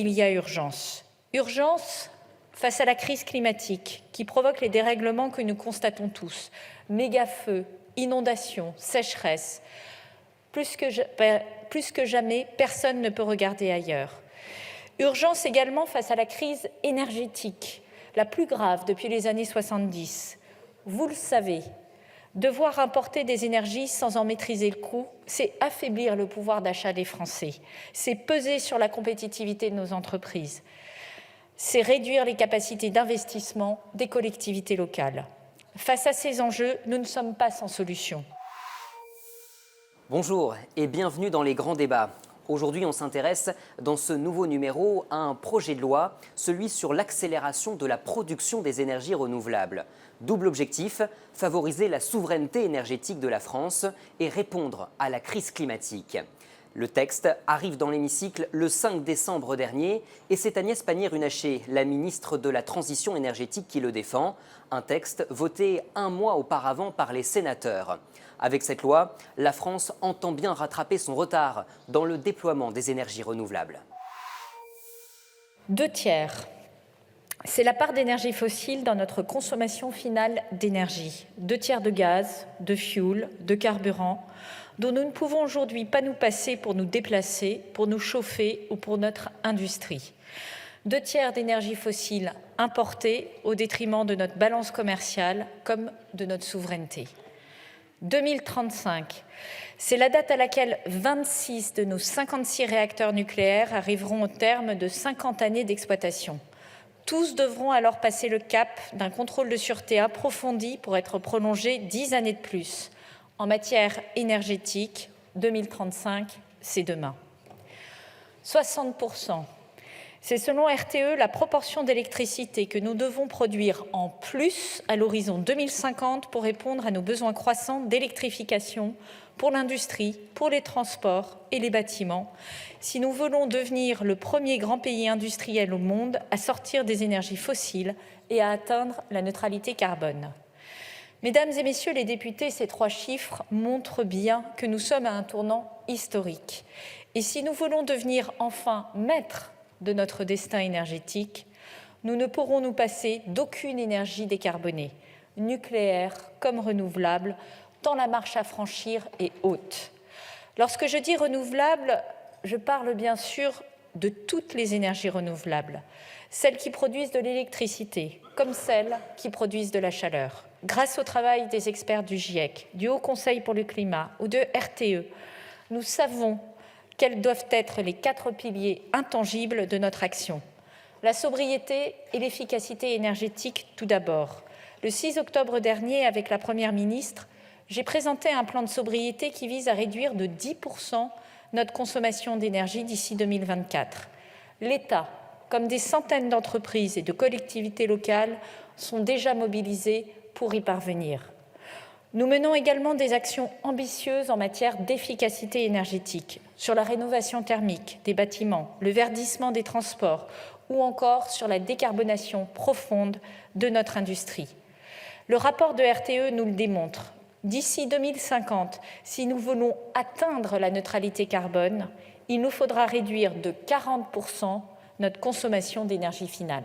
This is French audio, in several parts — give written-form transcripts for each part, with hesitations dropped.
il y a urgence. Urgence face à la crise climatique qui provoque les dérèglements que nous constatons tous. Méga-feux, inondations, sécheresses. Plus que jamais, personne ne peut regarder ailleurs. Urgence également face à la crise énergétique, la plus grave depuis les années 70. Vous le savez, devoir importer des énergies sans en maîtriser le coût, c'est affaiblir le pouvoir d'achat des Français, c'est peser sur la compétitivité de nos entreprises, c'est réduire les capacités d'investissement des collectivités locales. Face à ces enjeux, nous ne sommes pas sans solution. Bonjour et bienvenue dans les grands débats. Aujourd'hui, on s'intéresse dans ce nouveau numéro à un projet de loi, celui sur l'accélération de la production des énergies renouvelables. Double objectif, favoriser la souveraineté énergétique de la France et répondre à la crise climatique. Le texte arrive dans l'hémicycle le 5 décembre dernier et c'est Agnès Pannier-Runacher, la ministre de la Transition énergétique, qui le défend. Un texte voté un mois auparavant par les sénateurs. Avec cette loi, la France entend bien rattraper son retard dans le déploiement des énergies renouvelables. 2/3. C'est la part d'énergie fossile dans notre consommation finale d'énergie. 2/3 de gaz, de fioul, de carburant, dont nous ne pouvons aujourd'hui pas nous passer pour nous déplacer, pour nous chauffer ou pour notre industrie. 2/3 d'énergie fossile importée au détriment de notre balance commerciale comme de notre souveraineté. 2035, c'est la date à laquelle 26 de nos 56 réacteurs nucléaires arriveront au terme de 50 années d'exploitation. Tous devront alors passer le cap d'un contrôle de sûreté approfondi pour être prolongés 10 années de plus. En matière énergétique, 2035, c'est demain. 60%. C'est selon RTE la proportion d'électricité que nous devons produire en plus à l'horizon 2050 pour répondre à nos besoins croissants d'électrification pour l'industrie, pour les transports et les bâtiments, si nous voulons devenir le premier grand pays industriel au monde à sortir des énergies fossiles et à atteindre la neutralité carbone. Mesdames et messieurs les députés, ces 3 chiffres montrent bien que nous sommes à un tournant historique. Et si nous voulons devenir enfin maîtres de notre destin énergétique, nous ne pourrons nous passer d'aucune énergie décarbonée, nucléaire comme renouvelable, tant la marche à franchir est haute. Lorsque je dis renouvelable, je parle bien sûr de toutes les énergies renouvelables, celles qui produisent de l'électricité, comme celles qui produisent de la chaleur. Grâce au travail des experts du GIEC, du Haut Conseil pour le climat ou de RTE, nous savons quels doivent être les 4 piliers intangibles de notre action. La sobriété et l'efficacité énergétique tout d'abord. Le 6 octobre dernier, avec la Première ministre, j'ai présenté un plan de sobriété qui vise à réduire de 10% notre consommation d'énergie d'ici 2024. L'État, comme des centaines d'entreprises et de collectivités locales, sont déjà mobilisés pour y parvenir. Nous menons également des actions ambitieuses en matière d'efficacité énergétique, sur la rénovation thermique des bâtiments, le verdissement des transports ou encore sur la décarbonation profonde de notre industrie. Le rapport de RTE nous le démontre. D'ici 2050, si nous voulons atteindre la neutralité carbone, il nous faudra réduire de 40% notre consommation d'énergie finale.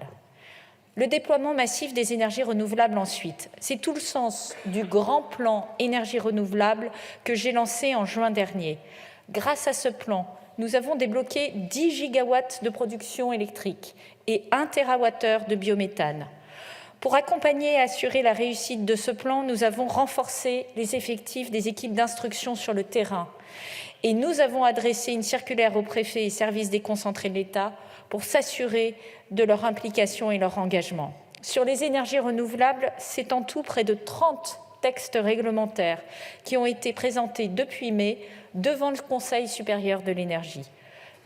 Le déploiement massif des énergies renouvelables ensuite. C'est tout le sens du grand plan énergie renouvelable que j'ai lancé en juin dernier. Grâce à ce plan, nous avons débloqué 10 gigawatts de production électrique et 1 TWh de biométhane. Pour accompagner et assurer la réussite de ce plan, nous avons renforcé les effectifs des équipes d'instruction sur le terrain et nous avons adressé une circulaire aux préfets et services déconcentrés de l'État pour s'assurer de leur implication et leur engagement. Sur les énergies renouvelables, c'est en tout près de 30 textes réglementaires qui ont été présentés depuis mai devant le Conseil supérieur de l'énergie.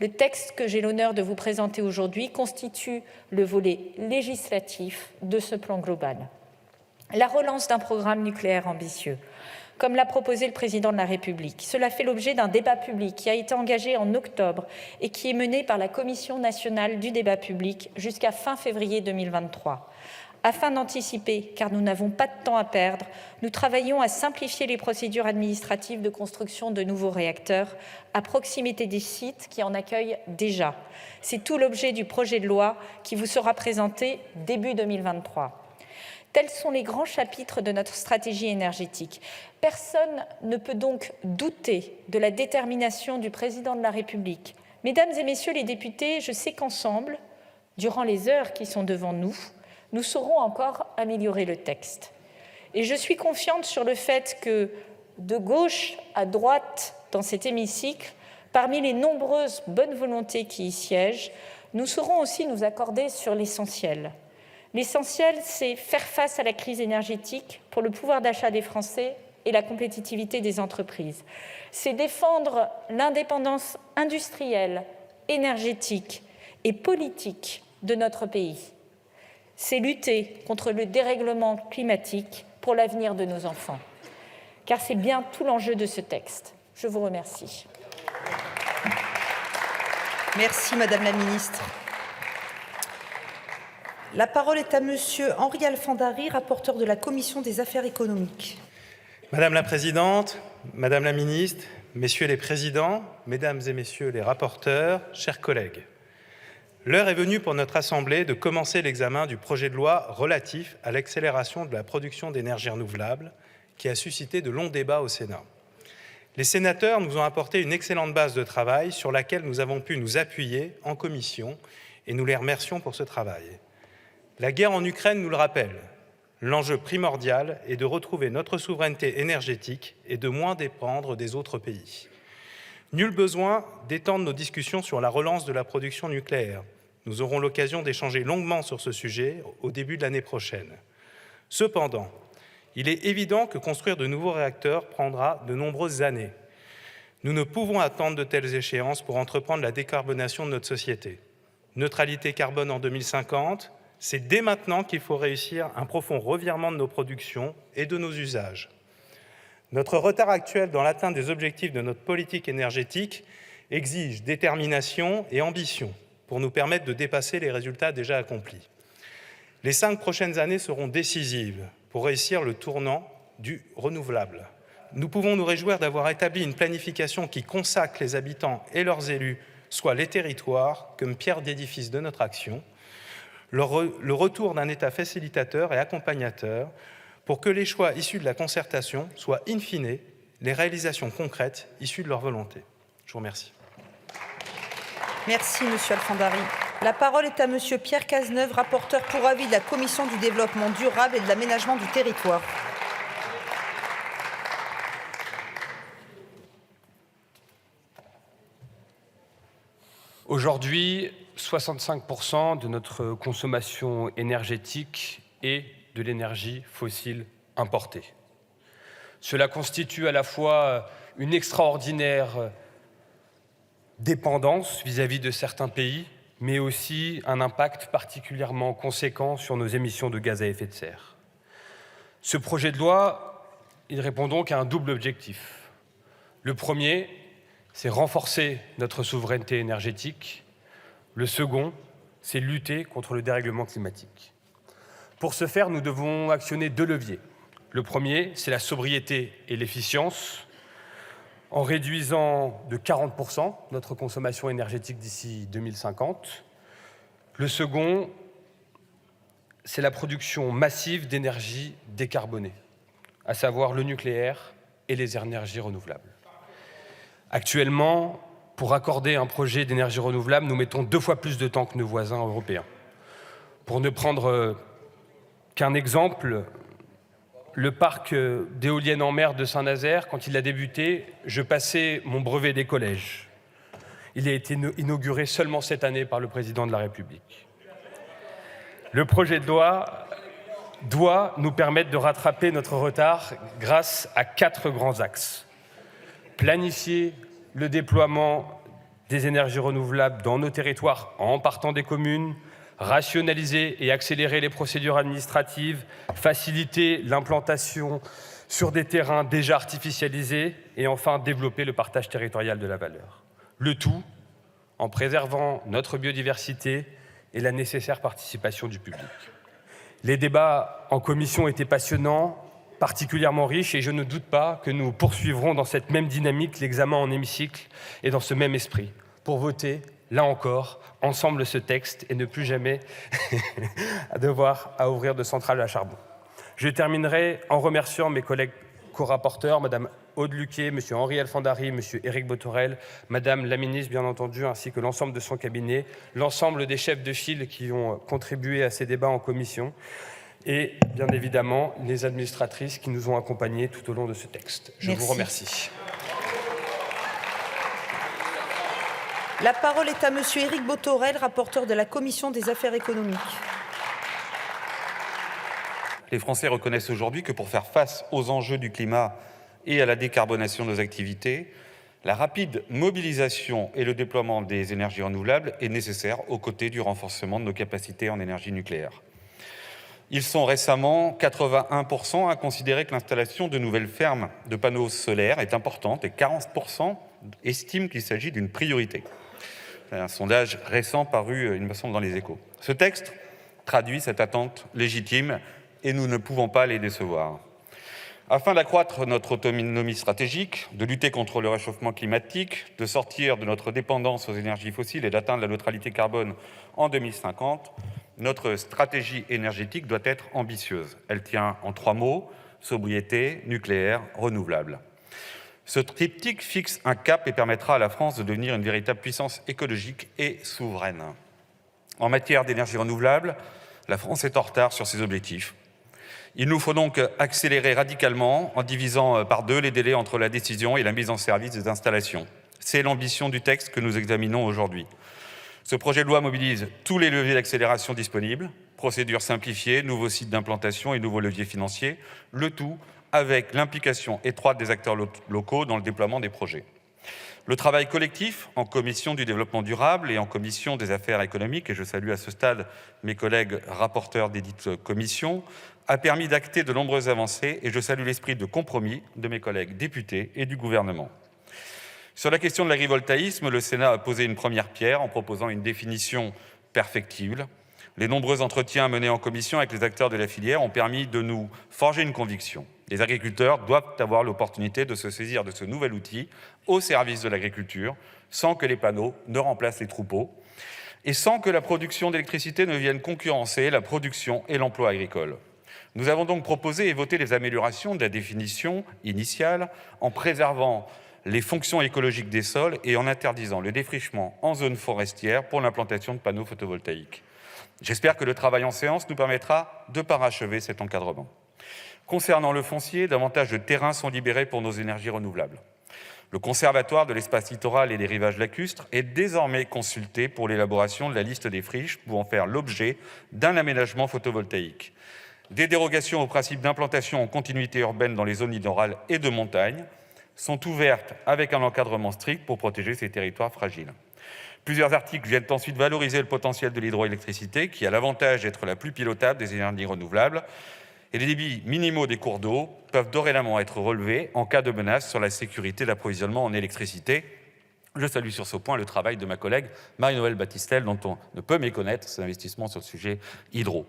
Le texte que j'ai l'honneur de vous présenter aujourd'hui constitue le volet législatif de ce plan global. La relance d'un programme nucléaire ambitieux, comme l'a proposé le président de la République. Cela fait l'objet d'un débat public qui a été engagé en octobre et qui est mené par la Commission nationale du débat public jusqu'à fin février 2023. Afin d'anticiper, car nous n'avons pas de temps à perdre, nous travaillons à simplifier les procédures administratives de construction de nouveaux réacteurs à proximité des sites qui en accueillent déjà. C'est tout l'objet du projet de loi qui vous sera présenté début 2023. Tels sont les grands chapitres de notre stratégie énergétique. Personne ne peut donc douter de la détermination du président de la République. Mesdames et messieurs les députés, je sais qu'ensemble, durant les heures qui sont devant nous, nous saurons encore améliorer le texte. Et je suis confiante sur le fait que, de gauche à droite dans cet hémicycle, parmi les nombreuses bonnes volontés qui y siègent, nous saurons aussi nous accorder sur l'essentiel. L'essentiel, c'est faire face à la crise énergétique pour le pouvoir d'achat des Français et la compétitivité des entreprises. C'est défendre l'indépendance industrielle, énergétique et politique de notre pays. C'est lutter contre le dérèglement climatique pour l'avenir de nos enfants. Car c'est bien tout l'enjeu de ce texte. Je vous remercie. Merci Madame la Ministre. La parole est à Monsieur Henri Alfandari, rapporteur de la Commission des Affaires économiques. Madame la Présidente, Madame la Ministre, Messieurs les Présidents, Mesdames et Messieurs les rapporteurs, chers collègues. L'heure est venue pour notre Assemblée de commencer l'examen du projet de loi relatif à l'accélération de la production d'énergie renouvelable qui a suscité de longs débats au Sénat. Les sénateurs nous ont apporté une excellente base de travail sur laquelle nous avons pu nous appuyer en commission et nous les remercions pour ce travail. La guerre en Ukraine nous le rappelle. L'enjeu primordial est de retrouver notre souveraineté énergétique et de moins dépendre des autres pays. Nul besoin d'étendre nos discussions sur la relance de la production nucléaire. Nous aurons l'occasion d'échanger longuement sur ce sujet au début de l'année prochaine. Cependant, il est évident que construire de nouveaux réacteurs prendra de nombreuses années. Nous ne pouvons attendre de telles échéances pour entreprendre la décarbonation de notre société. Neutralité carbone en 2050, c'est dès maintenant qu'il faut réussir un profond revirement de nos productions et de nos usages. Notre retard actuel dans l'atteinte des objectifs de notre politique énergétique exige détermination et ambition pour nous permettre de dépasser les résultats déjà accomplis. Les 5 prochaines années seront décisives pour réussir le tournant du renouvelable. Nous pouvons nous réjouir d'avoir établi une planification qui consacre les habitants et leurs élus, soit les territoires, comme pierre d'édifice de notre action, le retour d'un État facilitateur et accompagnateur pour que les choix issus de la concertation soient in fine les réalisations concrètes issues de leur volonté. Je vous remercie. Merci Monsieur Alfandari. La parole est à Monsieur Pierre Cazeneuve, rapporteur pour avis de la Commission du développement durable et de l'aménagement du territoire. Aujourd'hui, 65% de notre consommation énergétique est de l'énergie fossile importée. Cela constitue à la fois une extraordinaire dépendance vis-à-vis de certains pays, mais aussi un impact particulièrement conséquent sur nos émissions de gaz à effet de serre. Ce projet de loi, il répond donc à un double objectif. Le premier, c'est renforcer notre souveraineté énergétique. Le second, c'est lutter contre le dérèglement climatique. Pour ce faire, nous devons actionner 2 leviers. Le premier, c'est la sobriété et l'efficience, en réduisant de 40% notre consommation énergétique d'ici 2050. Le second, c'est la production massive d'énergie décarbonée, à savoir le nucléaire et les énergies renouvelables. Actuellement, pour accorder un projet d'énergie renouvelable, nous mettons 2 fois plus de temps que nos voisins européens. Pour ne prendre qu'un exemple, le parc d'éoliennes en mer de Saint-Nazaire, quand il a débuté, je passais mon brevet des collèges. Il a été inauguré seulement cette année par le président de la République. Le projet de loi doit nous permettre de rattraper notre retard grâce à 4 grands axes. Planifier le déploiement des énergies renouvelables dans nos territoires en partant des communes, rationaliser et accélérer les procédures administratives, faciliter l'implantation sur des terrains déjà artificialisés et enfin développer le partage territorial de la valeur. Le tout en préservant notre biodiversité et la nécessaire participation du public. Les débats en commission étaient passionnants, particulièrement riches, et je ne doute pas que nous poursuivrons dans cette même dynamique l'examen en hémicycle et dans ce même esprit, pour voter, là encore, ensemble ce texte et ne plus jamais devoir ouvrir de centrales à charbon. Je terminerai en remerciant mes collègues co-rapporteurs, Mme Aude Luquier, M. Henri Alfandari, M. Éric Bothorel, Mme la ministre, bien entendu, ainsi que l'ensemble de son cabinet, l'ensemble des chefs de file qui ont contribué à ces débats en commission, et bien évidemment les administratrices qui nous ont accompagnés tout au long de ce texte. Je vous remercie. La parole est à M. Éric Bothorel, rapporteur de la Commission des affaires économiques. Les Français reconnaissent aujourd'hui que pour faire face aux enjeux du climat et à la décarbonation de nos activités, la rapide mobilisation et le déploiement des énergies renouvelables est nécessaire aux côtés du renforcement de nos capacités en énergie nucléaire. Ils sont récemment 81% à considérer que l'installation de nouvelles fermes de panneaux solaires est importante et 40% estiment qu'il s'agit d'une priorité. Un sondage récent paru, il me semble, dans les Échos. Ce texte traduit cette attente légitime et nous ne pouvons pas les décevoir. Afin d'accroître notre autonomie stratégique, de lutter contre le réchauffement climatique, de sortir de notre dépendance aux énergies fossiles et d'atteindre la neutralité carbone en 2050, notre stratégie énergétique doit être ambitieuse. Elle tient en 3 mots, sobriété, nucléaire, renouvelable. Ce triptyque fixe un cap et permettra à la France de devenir une véritable puissance écologique et souveraine. En matière d'énergie renouvelable, la France est en retard sur ses objectifs. Il nous faut donc accélérer radicalement en divisant par 2 les délais entre la décision et la mise en service des installations. C'est l'ambition du texte que nous examinons aujourd'hui. Ce projet de loi mobilise tous les leviers d'accélération disponibles, procédures simplifiées, nouveaux sites d'implantation et nouveaux leviers financiers, le tout avec l'implication étroite des acteurs locaux dans le déploiement des projets. Le travail collectif en commission du développement durable et en commission des affaires économiques, et je salue à ce stade mes collègues rapporteurs des dites commissions, a permis d'acter de nombreuses avancées et je salue l'esprit de compromis de mes collègues députés et du gouvernement. Sur la question de l'agrivoltaïsme, le Sénat a posé une première pierre en proposant une définition perfectible. Les nombreux entretiens menés en commission avec les acteurs de la filière ont permis de nous forger une conviction. Les agriculteurs doivent avoir l'opportunité de se saisir de ce nouvel outil au service de l'agriculture, sans que les panneaux ne remplacent les troupeaux et sans que la production d'électricité ne vienne concurrencer la production et l'emploi agricole. Nous avons donc proposé et voté les améliorations de la définition initiale en préservant les fonctions écologiques des sols et en interdisant le défrichement en zone forestière pour l'implantation de panneaux photovoltaïques. J'espère que le travail en séance nous permettra de parachever cet encadrement. Concernant le foncier, davantage de terrains sont libérés pour nos énergies renouvelables. Le Conservatoire de l'espace littoral et des rivages lacustres est désormais consulté pour l'élaboration de la liste des friches pouvant faire l'objet d'un aménagement photovoltaïque. Des dérogations au principe d'implantation en continuité urbaine dans les zones littorales et de montagne sont ouvertes avec un encadrement strict pour protéger ces territoires fragiles. Plusieurs articles viennent ensuite valoriser le potentiel de l'hydroélectricité qui a l'avantage d'être la plus pilotable des énergies renouvelables et les débits minimaux des cours d'eau peuvent dorénavant être relevés en cas de menace sur la sécurité d'approvisionnement en électricité. Je salue sur ce point le travail de ma collègue Marie-Noëlle Battistel, dont on ne peut méconnaître ses investissements sur le sujet hydro.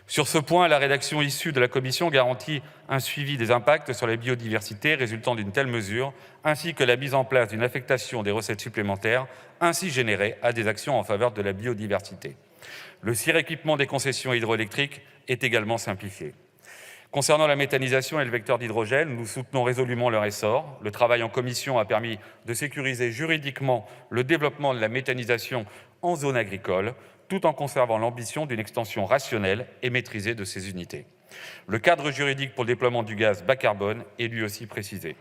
Sur ce point, la rédaction issue de la Commission garantit un suivi des impacts sur la biodiversité résultant d'une telle mesure, ainsi que la mise en place d'une affectation des recettes supplémentaires ainsi générées à des actions en faveur de la biodiversité. Le suréquipement des concessions hydroélectriques est également simplifié. Concernant la méthanisation et le vecteur d'hydrogène, nous soutenons résolument leur essor. Le travail en commission a permis de sécuriser juridiquement le développement de la méthanisation en zone agricole, tout en conservant l'ambition d'une extension rationnelle et maîtrisée de ces unités. Le cadre juridique pour le déploiement du gaz bas carbone est lui aussi précisé.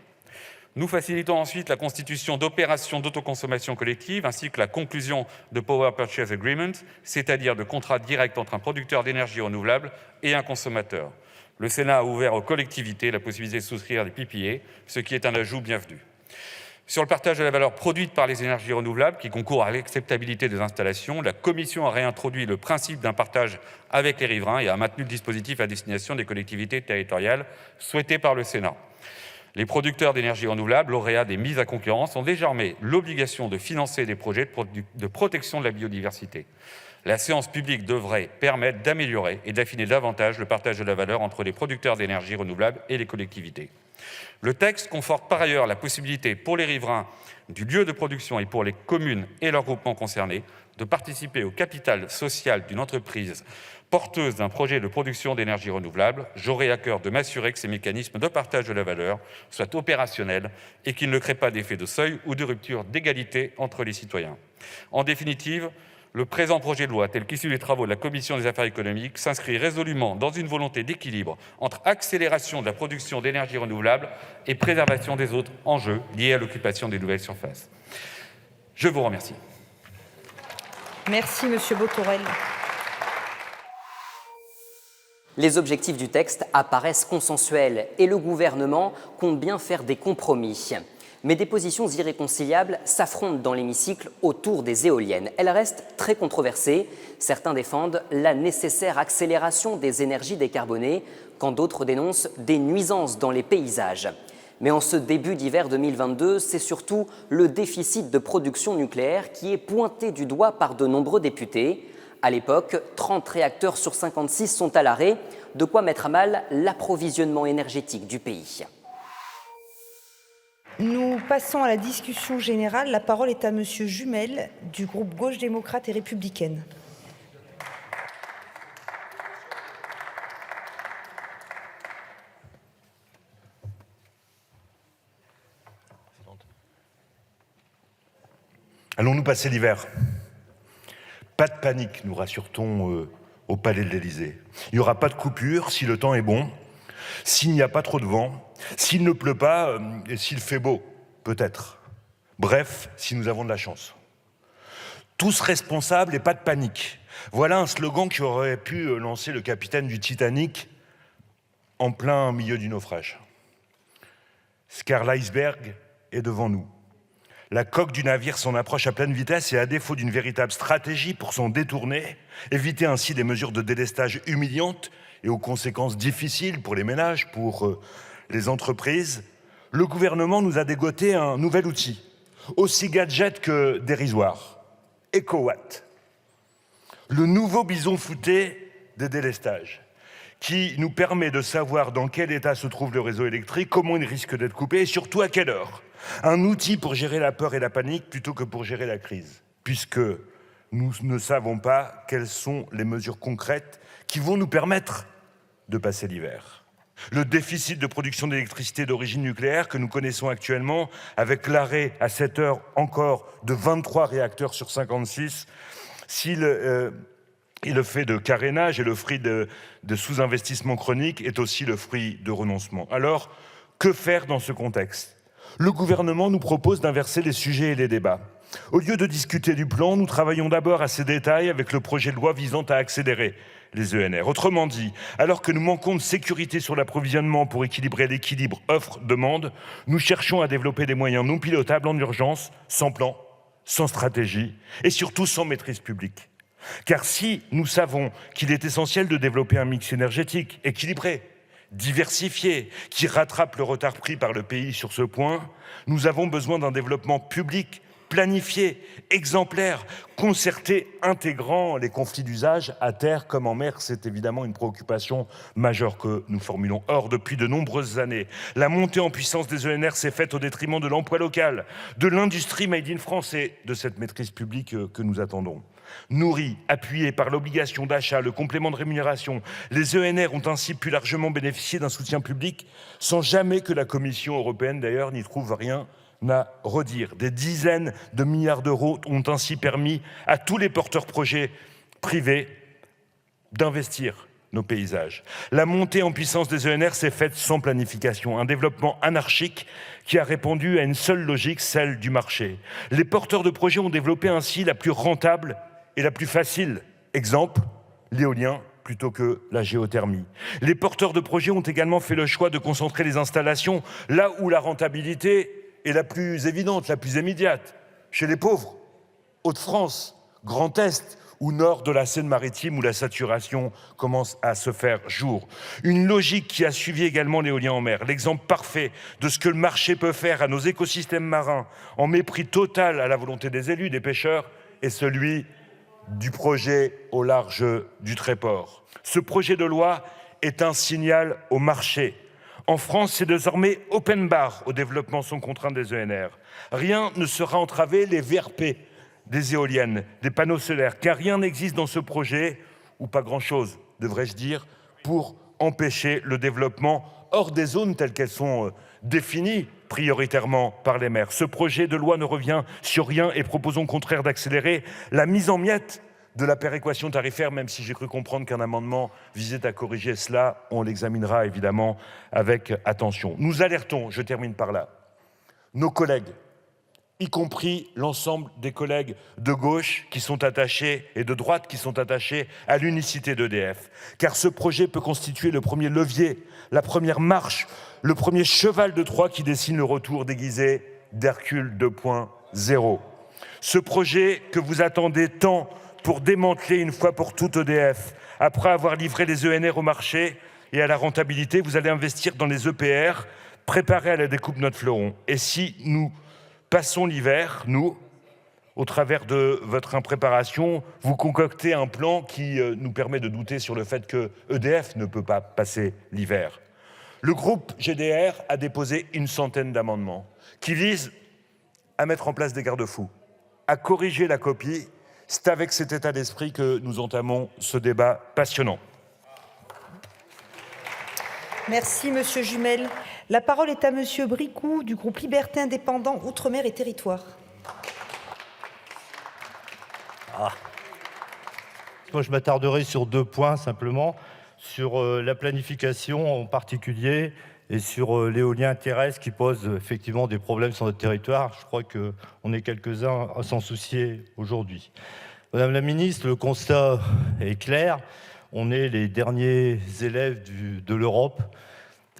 Nous facilitons ensuite la constitution d'opérations d'autoconsommation collective ainsi que la conclusion de Power Purchase Agreement, c'est-à-dire de contrats directs entre un producteur d'énergie renouvelable et un consommateur. Le Sénat a ouvert aux collectivités la possibilité de souscrire des PPA, ce qui est un ajout bienvenu. Sur le partage de la valeur produite par les énergies renouvelables qui concourt à l'acceptabilité des installations, la Commission a réintroduit le principe d'un partage avec les riverains et a maintenu le dispositif à destination des collectivités territoriales souhaité par le Sénat. Les producteurs d'énergie renouvelable, lauréats des mises à concurrence, ont désormais l'obligation de financer des projets de protection de la biodiversité. La séance publique devrait permettre d'améliorer et d'affiner davantage le partage de la valeur entre les producteurs d'énergie renouvelable et les collectivités. Le texte conforte par ailleurs la possibilité pour les riverains du lieu de production et pour les communes et leurs groupements concernés de participer au capital social d'une entreprise porteuse d'un projet de production d'énergie renouvelable. J'aurai à cœur de m'assurer que ces mécanismes de partage de la valeur soient opérationnels et qu'ils ne créent pas d'effet de seuil ou de rupture d'égalité entre les citoyens. En définitive, le présent projet de loi, tel qu'issu des travaux de la Commission des affaires économiques, s'inscrit résolument dans une volonté d'équilibre entre accélération de la production d'énergie renouvelable et préservation des autres enjeux liés à l'occupation des nouvelles surfaces. Je vous remercie. Merci, Monsieur Bothorel. Les objectifs du texte apparaissent consensuels et le gouvernement compte bien faire des compromis. Mais des positions irréconciliables s'affrontent dans l'hémicycle autour des éoliennes. Elles restent très controversées. Certains défendent la nécessaire accélération des énergies décarbonées, quand d'autres dénoncent des nuisances dans les paysages. Mais en ce début d'hiver 2022, c'est surtout le déficit de production nucléaire qui est pointé du doigt par de nombreux députés. À l'époque, 30 réacteurs sur 56 sont à l'arrêt, de quoi mettre à mal l'approvisionnement énergétique du pays. Nous passons à la discussion générale. La parole est à Monsieur Jumel, du groupe Gauche démocrate et républicaine. Allons-nous passer l'hiver? Pas de panique, nous rassure-t-on au Palais de l'Élysée. Il n'y aura pas de coupure si le temps est bon, s'il n'y a pas trop de vent, s'il ne pleut pas et s'il fait beau, peut-être. Bref, si nous avons de la chance. Tous responsables et pas de panique. Voilà un slogan qui aurait pu lancer le capitaine du Titanic en plein milieu du naufrage. Car l'iceberg est devant nous. La coque du navire s'en approche à pleine vitesse et à défaut d'une véritable stratégie pour s'en détourner, éviter ainsi des mesures de délestage humiliantes et aux conséquences difficiles pour les ménages, pour les entreprises, le gouvernement nous a dégoté un nouvel outil, aussi gadget que dérisoire, EcoWatt, le nouveau bison futé des délestages, qui nous permet de savoir dans quel état se trouve le réseau électrique, comment il risque d'être coupé et surtout à quelle heure. Un outil pour gérer la peur et la panique plutôt que pour gérer la crise, puisque nous ne savons pas quelles sont les mesures concrètes qui vont nous permettre de passer l'hiver. Le déficit de production d'électricité d'origine nucléaire que nous connaissons actuellement, avec l'arrêt à 7 heures encore de 23 réacteurs sur 56, et le fait de carénage et le fruit de sous-investissement chronique est aussi le fruit de renoncement. Alors, que faire dans ce contexte ? Le gouvernement nous propose d'inverser les sujets et les débats. Au lieu de discuter du plan, nous travaillons d'abord à ses détails avec le projet de loi visant à accélérer les ENR. Autrement dit, alors que nous manquons de sécurité sur l'approvisionnement pour équilibrer l'équilibre offre-demande, nous cherchons à développer des moyens non pilotables en urgence, sans plan, sans stratégie et surtout sans maîtrise publique. Car si nous savons qu'il est essentiel de développer un mix énergétique équilibré, diversifié, qui rattrape le retard pris par le pays sur ce point, nous avons besoin d'un développement public planifié, exemplaire, concerté, intégrant les conflits d'usage à terre comme en mer. C'est évidemment une préoccupation majeure que nous formulons. Or, depuis de nombreuses années, la montée en puissance des ENR s'est faite au détriment de l'emploi local, de l'industrie made in France et de cette maîtrise publique que nous attendons. Nourris, appuyés par l'obligation d'achat, le complément de rémunération, les ENR ont ainsi pu largement bénéficier d'un soutien public sans jamais que la Commission européenne d'ailleurs n'y trouve rien à redire. Des dizaines de milliards d'euros ont ainsi permis à tous les porteurs projets privés d'investir nos paysages. La montée en puissance des ENR s'est faite sans planification, un développement anarchique qui a répondu à une seule logique, celle du marché. Les porteurs de projets ont développé ainsi la plus rentable et la plus facile. Exemple, l'éolien plutôt que la géothermie. Les porteurs de projets ont également fait le choix de concentrer les installations là où la rentabilité est la plus évidente, la plus immédiate, chez les pauvres, Hauts-de-France, Grand Est ou nord de la Seine-Maritime où la saturation commence à se faire jour. Une logique qui a suivi également l'éolien en mer. L'exemple parfait de ce que le marché peut faire à nos écosystèmes marins en mépris total à la volonté des élus, des pêcheurs, est celui du projet au large du Tréport. Ce projet de loi est un signal au marché. En France, c'est désormais open bar au développement sans contrainte des ENR. Rien ne sera entravé, les VRP des éoliennes, des panneaux solaires, car rien n'existe dans ce projet, ou pas grand-chose, devrais-je dire, pour empêcher le développement hors des zones telles qu'elles sont définies prioritairement par les maires. Ce projet de loi ne revient sur rien et propose au contraire d'accélérer la mise en miettes de la péréquation tarifaire, même si j'ai cru comprendre qu'un amendement visait à corriger cela. On l'examinera évidemment avec attention. Nous alertons, je termine par là, nos collègues, y compris l'ensemble des collègues de gauche qui sont attachés et de droite qui sont attachés à l'unicité d'EDF. Car ce projet peut constituer le premier levier, la première marche, le premier cheval de Troie qui dessine le retour déguisé d'Hercule 2.0. Ce projet que vous attendez tant pour démanteler une fois pour toutes EDF, après avoir livré les ENR au marché et à la rentabilité, vous allez investir dans les EPR, préparer à la découpe notre fleuron. Et si nous passons l'hiver, nous, au travers de votre impréparation, vous concoctez un plan qui nous permet de douter sur le fait que EDF ne peut pas passer l'hiver. Le groupe GDR a déposé une centaine d'amendements qui visent à mettre en place des garde-fous, à corriger la copie. C'est avec cet état d'esprit que nous entamons ce débat passionnant. Merci, Monsieur Jumel. La parole est à Monsieur Bricout, du groupe Liberté Indépendant Outre-mer et Territoires. Moi, je m'attarderai sur 2 points simplement, sur la planification en particulier et sur l'éolien terrestre qui pose effectivement des problèmes sur notre territoire. Je crois qu'on est quelques-uns à s'en soucier aujourd'hui. Madame la ministre, le constat est clair. On est les derniers élèves de l'Europe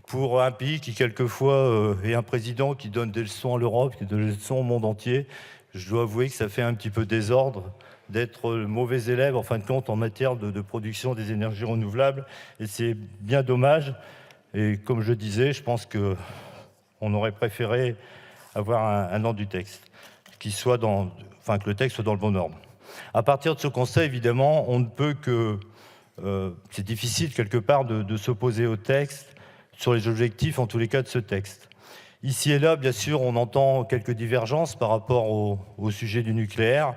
pour un pays qui, quelquefois, est un président qui donne des leçons à l'Europe, qui donne des leçons au monde entier. Je dois avouer que ça fait un petit peu désordre d'être le mauvais élève, en fin de compte, en matière de production des énergies renouvelables. Et c'est bien dommage. Et comme je disais, je pense qu'on aurait préféré avoir un ordre du texte, que le texte soit dans le bon ordre. À partir de ce constat, évidemment, on ne peut que... c'est difficile, quelque part, de s'opposer au texte sur les objectifs, en tous les cas, de ce texte. Ici et là, bien sûr, on entend quelques divergences par rapport au sujet du nucléaire,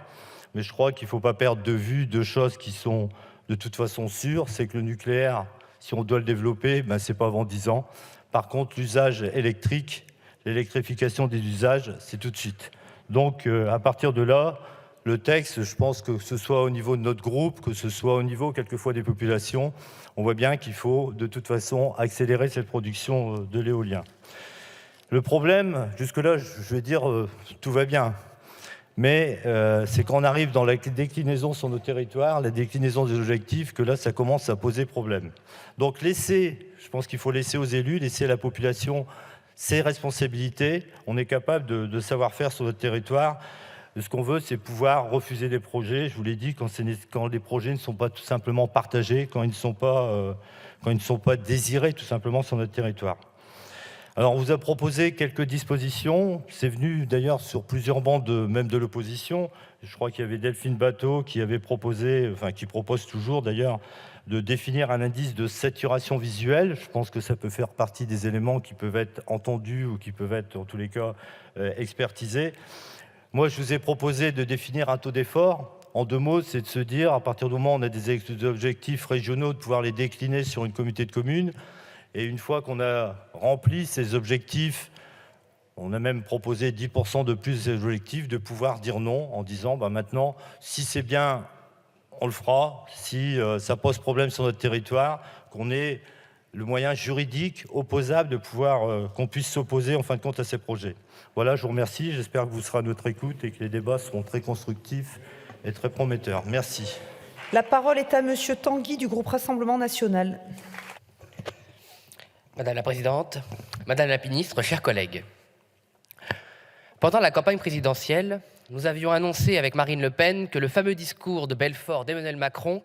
mais je crois qu'il ne faut pas perdre de vue 2 choses qui sont de toute façon sûres. C'est que le nucléaire, si on doit le développer, ce n'est pas avant 10 ans. Par contre, l'usage électrique, l'électrification des usages, c'est tout de suite. Donc, à partir de là, le texte, je pense que ce soit au niveau de notre groupe, que ce soit au niveau quelquefois des populations, on voit bien qu'il faut de toute façon accélérer cette production de l'éolien. Le problème, jusque-là, je vais dire, tout va bien. Mais c'est quand on arrive dans la déclinaison sur nos territoires, la déclinaison des objectifs, que là, ça commence à poser problème. Donc je pense qu'il faut laisser aux élus, laisser à la population ses responsabilités. On est capable de savoir faire sur notre territoire. Ce qu'on veut, c'est pouvoir refuser des projets. Je vous l'ai dit, quand les projets ne sont pas tout simplement partagés, quand ils ne sont pas désirés tout simplement sur notre territoire. Alors, on vous a proposé quelques dispositions. C'est venu d'ailleurs sur plusieurs bancs, même de l'opposition. Je crois qu'il y avait Delphine Batho qui avait proposé, qui propose toujours d'ailleurs, de définir un indice de saturation visuelle. Je pense que ça peut faire partie des éléments qui peuvent être entendus ou qui peuvent être, en tous les cas, expertisés. Moi, je vous ai proposé de définir un taux d'effort. En 2 mots, c'est de se dire, à partir du moment où on a des objectifs régionaux, de pouvoir les décliner sur une communauté de communes. Et une fois qu'on a rempli ces objectifs, on a même proposé 10% de plus des objectifs, de pouvoir dire non en disant maintenant, si c'est bien, on le fera. Si ça pose problème sur notre territoire, qu'on ait le moyen juridique opposable de pouvoir qu'on puisse s'opposer en fin de compte à ces projets. Voilà, je vous remercie. J'espère que vous serez à notre écoute et que les débats seront très constructifs et très prometteurs. Merci. La parole est à Monsieur Tanguy du groupe Rassemblement National. Madame la Présidente, Madame la Ministre, chers collègues. Pendant la campagne présidentielle, nous avions annoncé avec Marine Le Pen que le fameux discours de Belfort d'Emmanuel Macron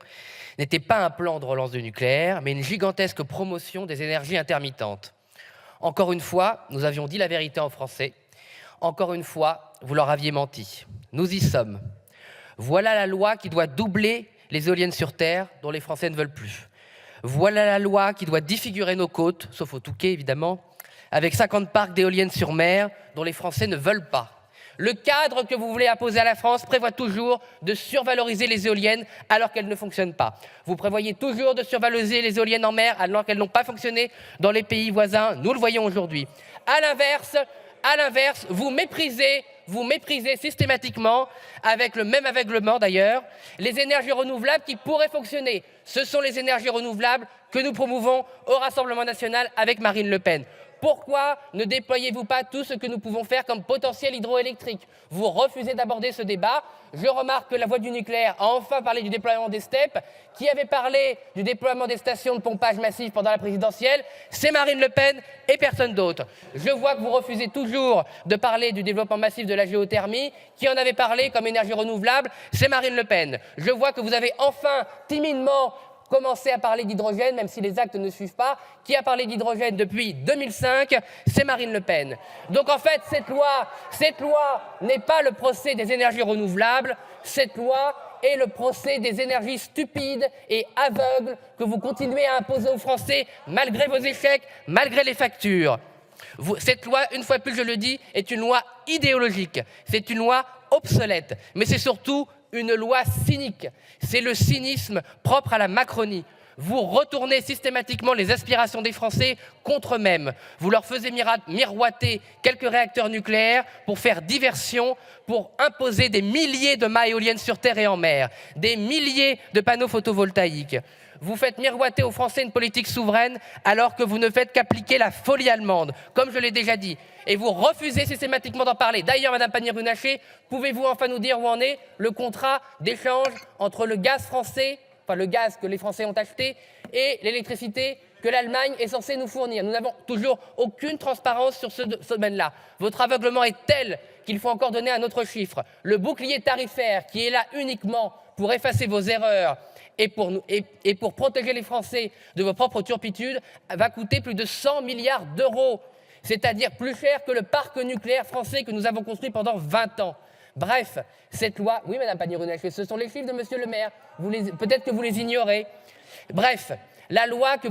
n'était pas un plan de relance du nucléaire, mais une gigantesque promotion des énergies intermittentes. Encore une fois, nous avions dit la vérité en français. Encore une fois, vous leur aviez menti. Nous y sommes. Voilà la loi qui doit doubler les éoliennes sur terre dont les Français ne veulent plus. Voilà la loi qui doit défigurer nos côtes, sauf au Touquet évidemment, avec 50 parcs d'éoliennes sur mer dont les Français ne veulent pas. Le cadre que vous voulez imposer à la France prévoit toujours de survaloriser les éoliennes alors qu'elles ne fonctionnent pas. Vous prévoyez toujours de survaloriser les éoliennes en mer alors qu'elles n'ont pas fonctionné dans les pays voisins. Nous le voyons aujourd'hui. À l'inverse, vous méprisez systématiquement, avec le même aveuglement d'ailleurs, les énergies renouvelables qui pourraient fonctionner. Ce sont les énergies renouvelables que nous promouvons au Rassemblement national avec Marine Le Pen. Pourquoi ne déployez-vous pas tout ce que nous pouvons faire comme potentiel hydroélectrique? Vous refusez d'aborder ce débat. Je remarque que la voix du nucléaire a enfin parlé du déploiement des STEP. Qui avait parlé du déploiement des stations de pompage massif pendant la présidentielle? C'est Marine Le Pen et personne d'autre. Je vois que vous refusez toujours de parler du développement massif de la géothermie. Qui en avait parlé comme énergie renouvelable? C'est Marine Le Pen. Je vois que vous avez enfin timidement commencé à parler d'hydrogène, même si les actes ne suivent pas. Qui a parlé d'hydrogène depuis 2005? C'est Marine Le Pen. Donc en fait, cette loi n'est pas le procès des énergies renouvelables, cette loi est le procès des énergies stupides et aveugles que vous continuez à imposer aux Français malgré vos échecs, malgré les factures. Cette loi, une fois plus je le dis, est une loi idéologique, c'est une loi obsolète, mais c'est surtout une loi cynique. C'est le cynisme propre à la Macronie. Vous retournez systématiquement les aspirations des Français contre eux-mêmes. Vous leur faisiez miroiter quelques réacteurs nucléaires pour faire diversion, pour imposer des milliers de mâts éoliennes sur terre et en mer, des milliers de panneaux photovoltaïques. Vous faites miroiter aux Français une politique souveraine alors que vous ne faites qu'appliquer la folie allemande, comme je l'ai déjà dit. Et vous refusez systématiquement d'en parler. D'ailleurs, Madame Pannier-Runacher, pouvez-vous enfin nous dire où en est le contrat d'échange entre le gaz français, enfin le gaz que les Français ont acheté, et l'électricité que l'Allemagne est censée nous fournir? Nous n'avons toujours aucune transparence sur ce domaine-là. Votre aveuglement est tel qu'il faut encore donner un autre chiffre. Le bouclier tarifaire, qui est là uniquement pour effacer vos erreurs et pour protéger les Français de vos propres turpitudes, va coûter plus de 100 milliards d'euros. C'est-à-dire plus cher que le parc nucléaire français que nous avons construit pendant 20 ans. Bref, cette loi... Oui, Madame Pannier-Runacher, ce sont les chiffres de Monsieur le maire. Peut-être que vous les ignorez. Bref, la loi que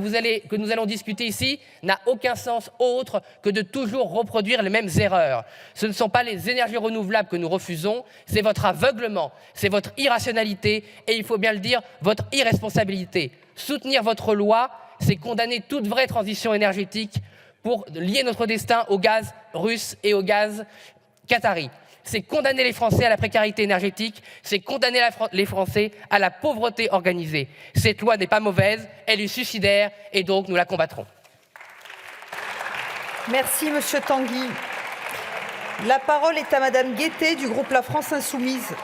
nous allons discuter ici n'a aucun sens autre que de toujours reproduire les mêmes erreurs. Ce ne sont pas les énergies renouvelables que nous refusons, c'est votre aveuglement, c'est votre irrationalité et, il faut bien le dire, votre irresponsabilité. Soutenir votre loi, c'est condamner toute vraie transition énergétique pour lier notre destin au gaz russe et au gaz qatari. C'est condamner les Français à la précarité énergétique, c'est condamner les Français à la pauvreté organisée. Cette loi n'est pas mauvaise, elle est suicidaire et donc nous la combattrons. Merci Monsieur Tanguy. La parole est à Madame Guettet du groupe La France Insoumise.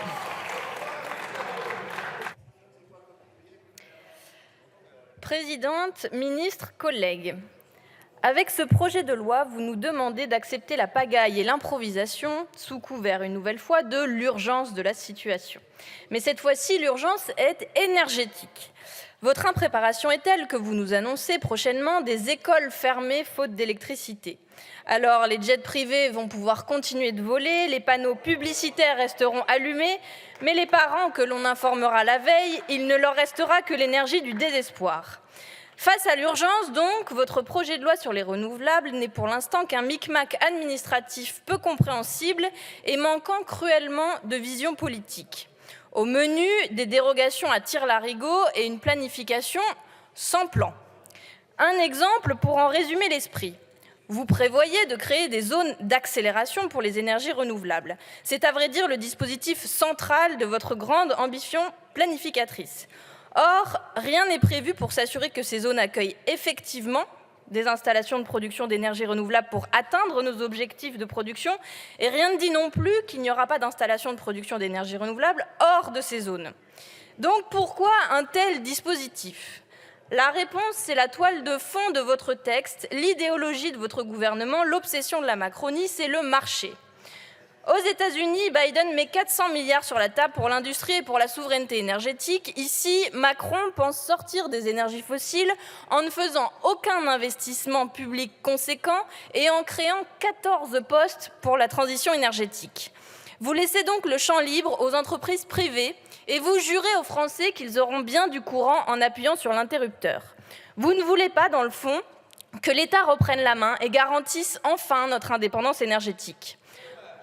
Présidente, ministre, collègues. Avec ce projet de loi, vous nous demandez d'accepter la pagaille et l'improvisation, sous couvert une nouvelle fois de l'urgence de la situation. Mais cette fois-ci, l'urgence est énergétique. Votre impréparation est telle que vous nous annoncez prochainement des écoles fermées faute d'électricité. Alors, les jets privés vont pouvoir continuer de voler, les panneaux publicitaires resteront allumés, mais les parents que l'on informera la veille, il ne leur restera que l'énergie du désespoir. Face à l'urgence, donc, votre projet de loi sur les renouvelables n'est pour l'instant qu'un micmac administratif peu compréhensible et manquant cruellement de vision politique. Au menu, des dérogations à tire-larigot et une planification sans plan. Un exemple pour en résumer l'esprit. Vous prévoyez de créer des zones d'accélération pour les énergies renouvelables. C'est à vrai dire le dispositif central de votre grande ambition planificatrice. Or, rien n'est prévu pour s'assurer que ces zones accueillent effectivement des installations de production d'énergie renouvelable pour atteindre nos objectifs de production, et rien ne dit non plus qu'il n'y aura pas d'installation de production d'énergie renouvelable hors de ces zones. Donc pourquoi un tel dispositif ? La réponse, c'est la toile de fond de votre texte, l'idéologie de votre gouvernement, l'obsession de la Macronie, c'est le marché. Aux États-Unis, Biden met 400 milliards sur la table pour l'industrie et pour la souveraineté énergétique. Ici, Macron pense sortir des énergies fossiles en ne faisant aucun investissement public conséquent et en créant 14 postes pour la transition énergétique. Vous laissez donc le champ libre aux entreprises privées et vous jurez aux Français qu'ils auront bien du courant en appuyant sur l'interrupteur. Vous ne voulez pas, dans le fond, que l'État reprenne la main et garantisse enfin notre indépendance énergétique.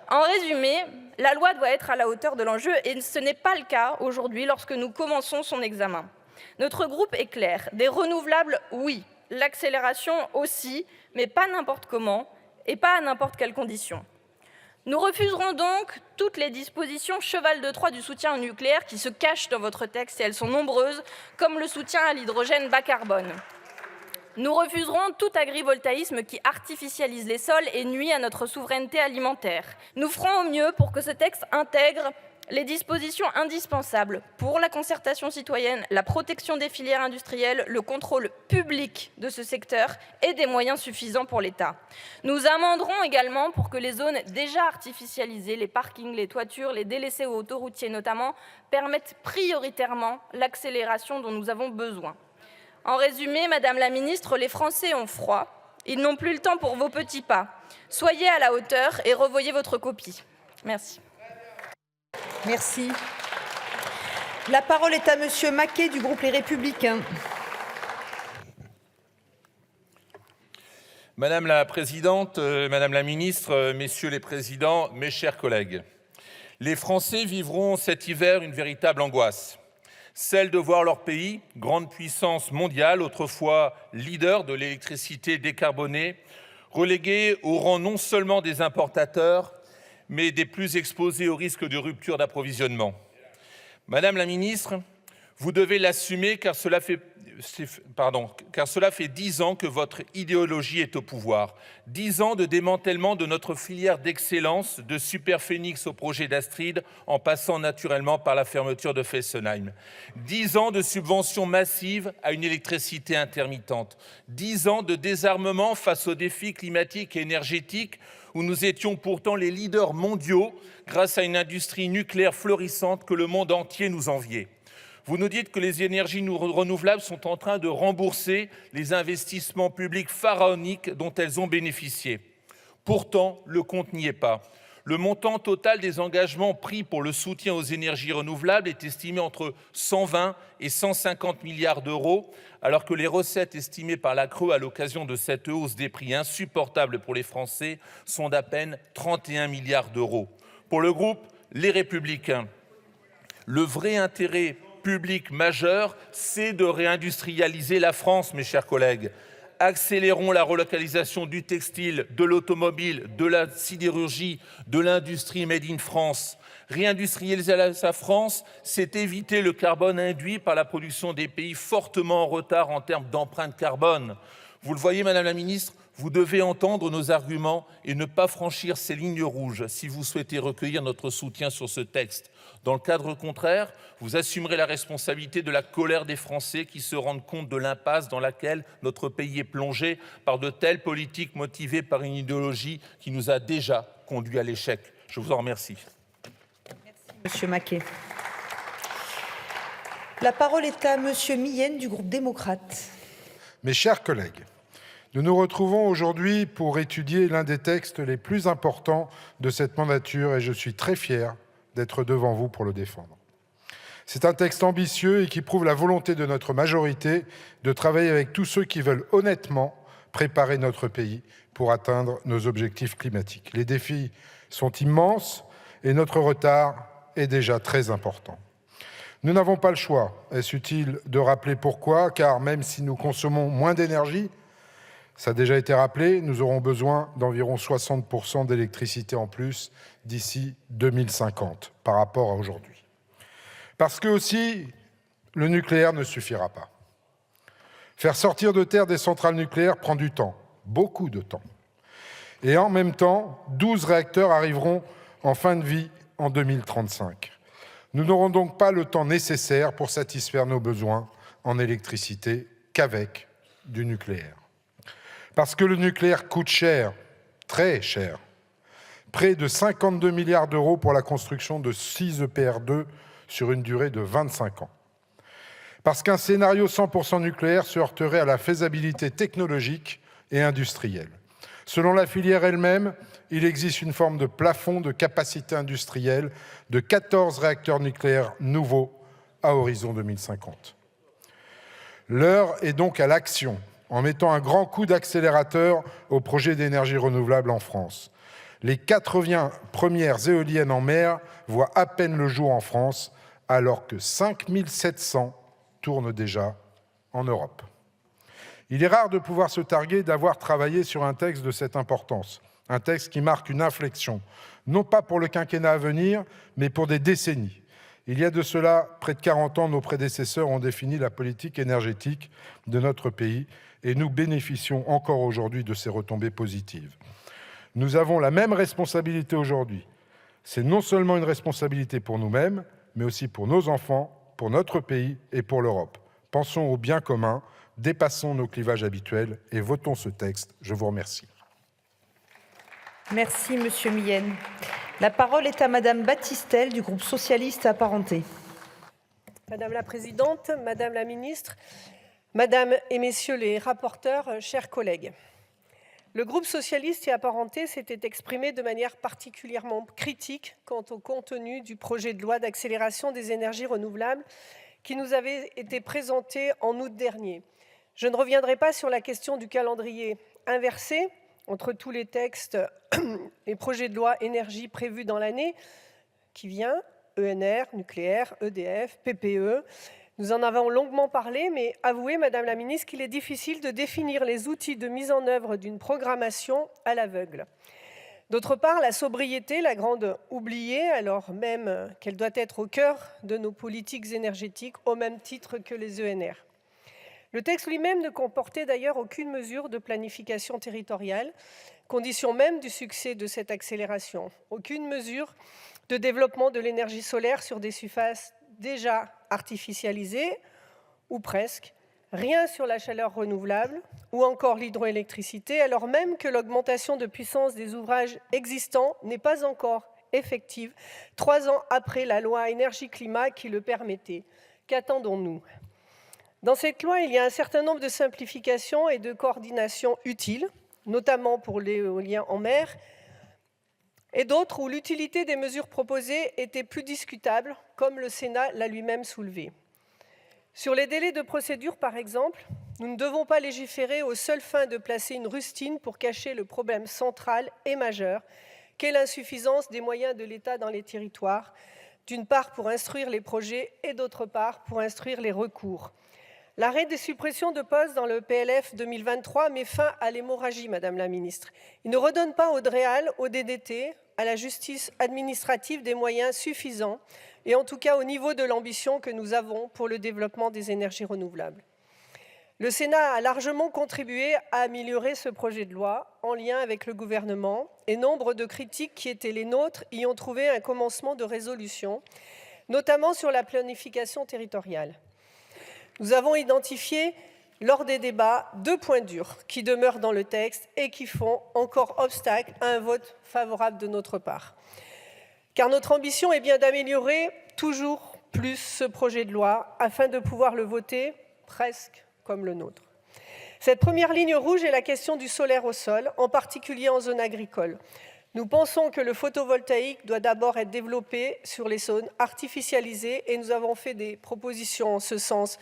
En résumé, la loi doit être à la hauteur de l'enjeu et ce n'est pas le cas aujourd'hui lorsque nous commençons son examen. Notre groupe est clair, des renouvelables, oui, l'accélération aussi, mais pas n'importe comment et pas à n'importe quelles conditions. Nous refuserons donc toutes les dispositions cheval de Troie du soutien au nucléaire qui se cachent dans votre texte, et elles sont nombreuses, comme le soutien à l'hydrogène bas carbone. Nous refuserons tout agrivoltaïsme qui artificialise les sols et nuit à notre souveraineté alimentaire. Nous ferons au mieux pour que ce texte intègre les dispositions indispensables pour la concertation citoyenne, la protection des filières industrielles, le contrôle public de ce secteur et des moyens suffisants pour l'État. Nous amenderons également pour que les zones déjà artificialisées, les parkings, les toitures, les délaissés autoroutiers notamment, permettent prioritairement l'accélération dont nous avons besoin. En résumé, Madame la Ministre, les Français ont froid. Ils n'ont plus le temps pour vos petits pas. Soyez à la hauteur et revoyez votre copie. Merci. Merci. La parole est à Monsieur Maquet du groupe Les Républicains. Madame la Présidente, Madame la Ministre, Messieurs les Présidents, mes chers collègues, les Français vivront cet hiver une véritable angoisse. Celle de voir leur pays, grande puissance mondiale, autrefois leader de l'électricité décarbonée, relégué au rang non seulement des importateurs, mais des plus exposés au risque de rupture d'approvisionnement. Madame la Ministre, vous devez l'assumer car cela fait 10 ans que votre idéologie est au pouvoir. 10 ans de démantèlement de notre filière d'excellence, de Superphénix au projet d'Astrid, en passant naturellement par la fermeture de Fessenheim. 10 ans de subventions massives à une électricité intermittente. 10 ans de désarmement face aux défis climatiques et énergétiques où nous étions pourtant les leaders mondiaux grâce à une industrie nucléaire florissante que le monde entier nous enviait. Vous nous dites que les énergies renouvelables sont en train de rembourser les investissements publics pharaoniques dont elles ont bénéficié. Pourtant, le compte n'y est pas. Le montant total des engagements pris pour le soutien aux énergies renouvelables est estimé entre 120 et 150 milliards d'euros, alors que les recettes estimées par la CRE à l'occasion de cette hausse des prix insupportables pour les Français sont d'à peine 31 milliards d'euros. Pour le groupe Les Républicains, le vrai intérêt public majeur, c'est de réindustrialiser la France, mes chers collègues. Accélérons la relocalisation du textile, de l'automobile, de la sidérurgie, de l'industrie made in France. Réindustrialiser la France, c'est éviter le carbone induit par la production des pays fortement en retard en termes d'empreinte carbone. Vous le voyez, Madame la Ministre, vous devez entendre nos arguments et ne pas franchir ces lignes rouges si vous souhaitez recueillir notre soutien sur ce texte. Dans le cadre contraire, vous assumerez la responsabilité de la colère des Français qui se rendent compte de l'impasse dans laquelle notre pays est plongé par de telles politiques motivées par une idéologie qui nous a déjà conduits à l'échec. Je vous en remercie. Merci, Monsieur Maquet. La parole est à Monsieur Millienne du groupe démocrate. Mes chers collègues, nous nous retrouvons aujourd'hui pour étudier l'un des textes les plus importants de cette mandature et je suis très fier d'être devant vous pour le défendre. C'est un texte ambitieux et qui prouve la volonté de notre majorité de travailler avec tous ceux qui veulent honnêtement préparer notre pays pour atteindre nos objectifs climatiques. Les défis sont immenses et notre retard est déjà très important. Nous n'avons pas le choix. Est-ce utile de rappeler pourquoi? Car même si nous consommons moins d'énergie, ça a déjà été rappelé, nous aurons besoin d'environ 60% d'électricité en plus d'ici 2050 par rapport à aujourd'hui. Parce que aussi, le nucléaire ne suffira pas. Faire sortir de terre des centrales nucléaires prend du temps, beaucoup de temps. Et en même temps, 12 réacteurs arriveront en fin de vie en 2035. Nous n'aurons donc pas le temps nécessaire pour satisfaire nos besoins en électricité qu'avec du nucléaire. Parce que le nucléaire coûte cher, très cher. Près de 52 milliards d'euros pour la construction de 6 EPR2 sur une durée de 25 ans. Parce qu'un scénario 100% nucléaire se heurterait à la faisabilité technologique et industrielle. Selon la filière elle-même, il existe une forme de plafond de capacité industrielle de 14 réacteurs nucléaires nouveaux à horizon 2050. L'heure est donc à l'action, en mettant un grand coup d'accélérateur au projet d'énergie renouvelable en France. Les 80 premières éoliennes en mer voient à peine le jour en France, alors que 5700 tournent déjà en Europe. Il est rare de pouvoir se targuer d'avoir travaillé sur un texte de cette importance, un texte qui marque une inflexion, non pas pour le quinquennat à venir, mais pour des décennies. Il y a de cela près de 40 ans, nos prédécesseurs ont défini la politique énergétique de notre pays et nous bénéficions encore aujourd'hui de ces retombées positives. Nous avons la même responsabilité aujourd'hui. C'est non seulement une responsabilité pour nous-mêmes, mais aussi pour nos enfants, pour notre pays et pour l'Europe. Pensons au bien commun, dépassons nos clivages habituels et votons ce texte. Je vous remercie. Merci, Monsieur Millienne. La parole est à Madame Battistel du groupe socialiste et apparenté. Madame la Présidente, Madame la Ministre, Madame et Messieurs les rapporteurs, chers collègues. Le groupe socialiste et apparenté s'était exprimé de manière particulièrement critique quant au contenu du projet de loi d'accélération des énergies renouvelables qui nous avait été présenté en août dernier. Je ne reviendrai pas sur la question du calendrier inversé entre tous les textes et projets de loi énergie prévus dans l'année qui vient, ENR, nucléaire, EDF, PPE. Nous en avons longuement parlé, mais avouez, Madame la Ministre, qu'il est difficile de définir les outils de mise en œuvre d'une programmation à l'aveugle. D'autre part, la sobriété, la grande oubliée, alors même qu'elle doit être au cœur de nos politiques énergétiques, au même titre que les ENR. Le texte lui-même ne comportait d'ailleurs aucune mesure de planification territoriale, condition même du succès de cette accélération. Aucune mesure de développement de l'énergie solaire sur des surfaces déjà artificialisées, ou presque. Rien sur la chaleur renouvelable, ou encore l'hydroélectricité, alors même que l'augmentation de puissance des ouvrages existants n'est pas encore effective, 3 ans après la loi énergie-climat qui le permettait. Qu'attendons-nous ? Dans cette loi, il y a un certain nombre de simplifications et de coordinations utiles, notamment pour l'éolien en mer, et d'autres où l'utilité des mesures proposées était plus discutable, comme le Sénat l'a lui-même soulevé. Sur les délais de procédure, par exemple, nous ne devons pas légiférer aux seules fins de placer une rustine pour cacher le problème central et majeur qu'est l'insuffisance des moyens de l'État dans les territoires, d'une part pour instruire les projets et d'autre part pour instruire les recours. L'arrêt des suppressions de postes dans le PLF 2023 met fin à l'hémorragie, Madame la Ministre. Il ne redonne pas au DREAL, au DDT, à la justice administrative des moyens suffisants, et en tout cas au niveau de l'ambition que nous avons pour le développement des énergies renouvelables. Le Sénat a largement contribué à améliorer ce projet de loi en lien avec le gouvernement, et nombre de critiques qui étaient les nôtres y ont trouvé un commencement de résolution, notamment sur la planification territoriale. Nous avons identifié, lors des débats, 2 points durs qui demeurent dans le texte et qui font encore obstacle à un vote favorable de notre part. Car notre ambition est bien d'améliorer toujours plus ce projet de loi afin de pouvoir le voter presque comme le nôtre. Cette première ligne rouge est la question du solaire au sol, en particulier en zone agricole. Nous pensons que le photovoltaïque doit d'abord être développé sur les zones artificialisées et nous avons fait des propositions en ce sens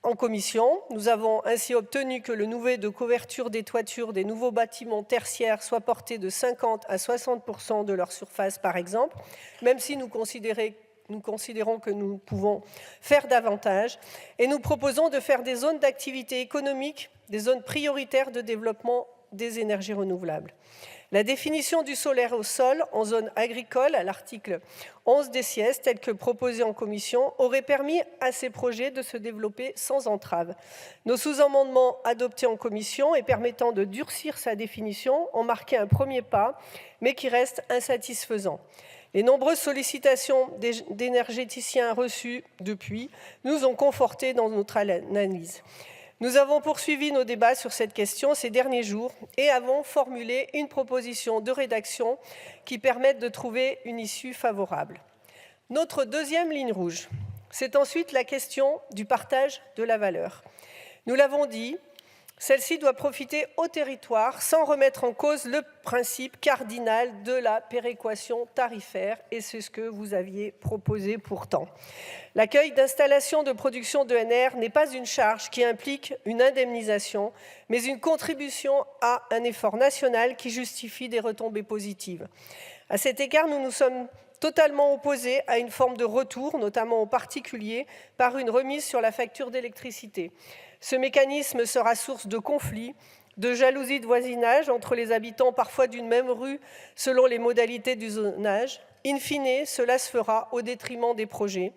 en commission. Nous avons ainsi obtenu que le niveau de couverture des toitures des nouveaux bâtiments tertiaires soit porté de 50 à 60% de leur surface, par exemple, même si nous considérons que nous pouvons faire davantage. Et nous proposons de faire des zones d'activité économique, des zones prioritaires de développement des énergies renouvelables. La définition du solaire au sol en zone agricole à l'article 11 des SIES, tel que proposé en commission, aurait permis à ces projets de se développer sans entrave. Nos sous-amendements adoptés en commission et permettant de durcir sa définition ont marqué un premier pas, mais qui reste insatisfaisant. Les nombreuses sollicitations d'énergéticiens reçues depuis nous ont confortés dans notre analyse. Nous avons poursuivi nos débats sur cette question ces derniers jours et avons formulé une proposition de rédaction qui permette de trouver une issue favorable. Notre deuxième ligne rouge, c'est ensuite la question du partage de la valeur. Nous l'avons dit, Celle-ci doit profiter au territoire sans remettre en cause le principe cardinal de la péréquation tarifaire, et c'est ce que vous aviez proposé pourtant. L'accueil d'installations de production d'ENR n'est pas une charge qui implique une indemnisation, mais une contribution à un effort national qui justifie des retombées positives. À cet égard, nous nous sommes totalement opposés à une forme de retour, notamment aux particuliers, par une remise sur la facture d'électricité. Ce mécanisme sera source de conflits, de jalousie de voisinage entre les habitants parfois d'une même rue selon les modalités du zonage. In fine, cela se fera au détriment des projets.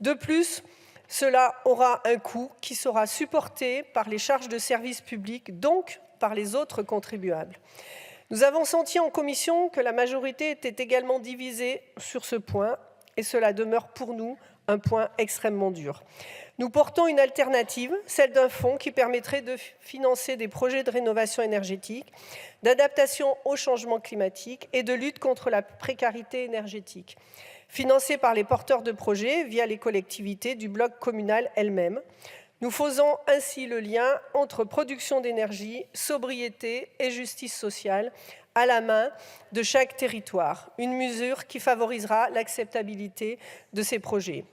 De plus, cela aura un coût qui sera supporté par les charges de service public, donc par les autres contribuables. Nous avons senti en commission que la majorité était également divisée sur ce point, et cela demeure pour nous un point extrêmement dur. Nous portons une alternative, celle d'un fonds qui permettrait de financer des projets de rénovation énergétique, d'adaptation au changement climatique et de lutte contre la précarité énergétique, financé par les porteurs de projets via les collectivités du bloc communal elles-mêmes. Nous faisons ainsi le lien entre production d'énergie, sobriété et justice sociale à la main de chaque territoire, une mesure qui favorisera l'acceptabilité de ces projets.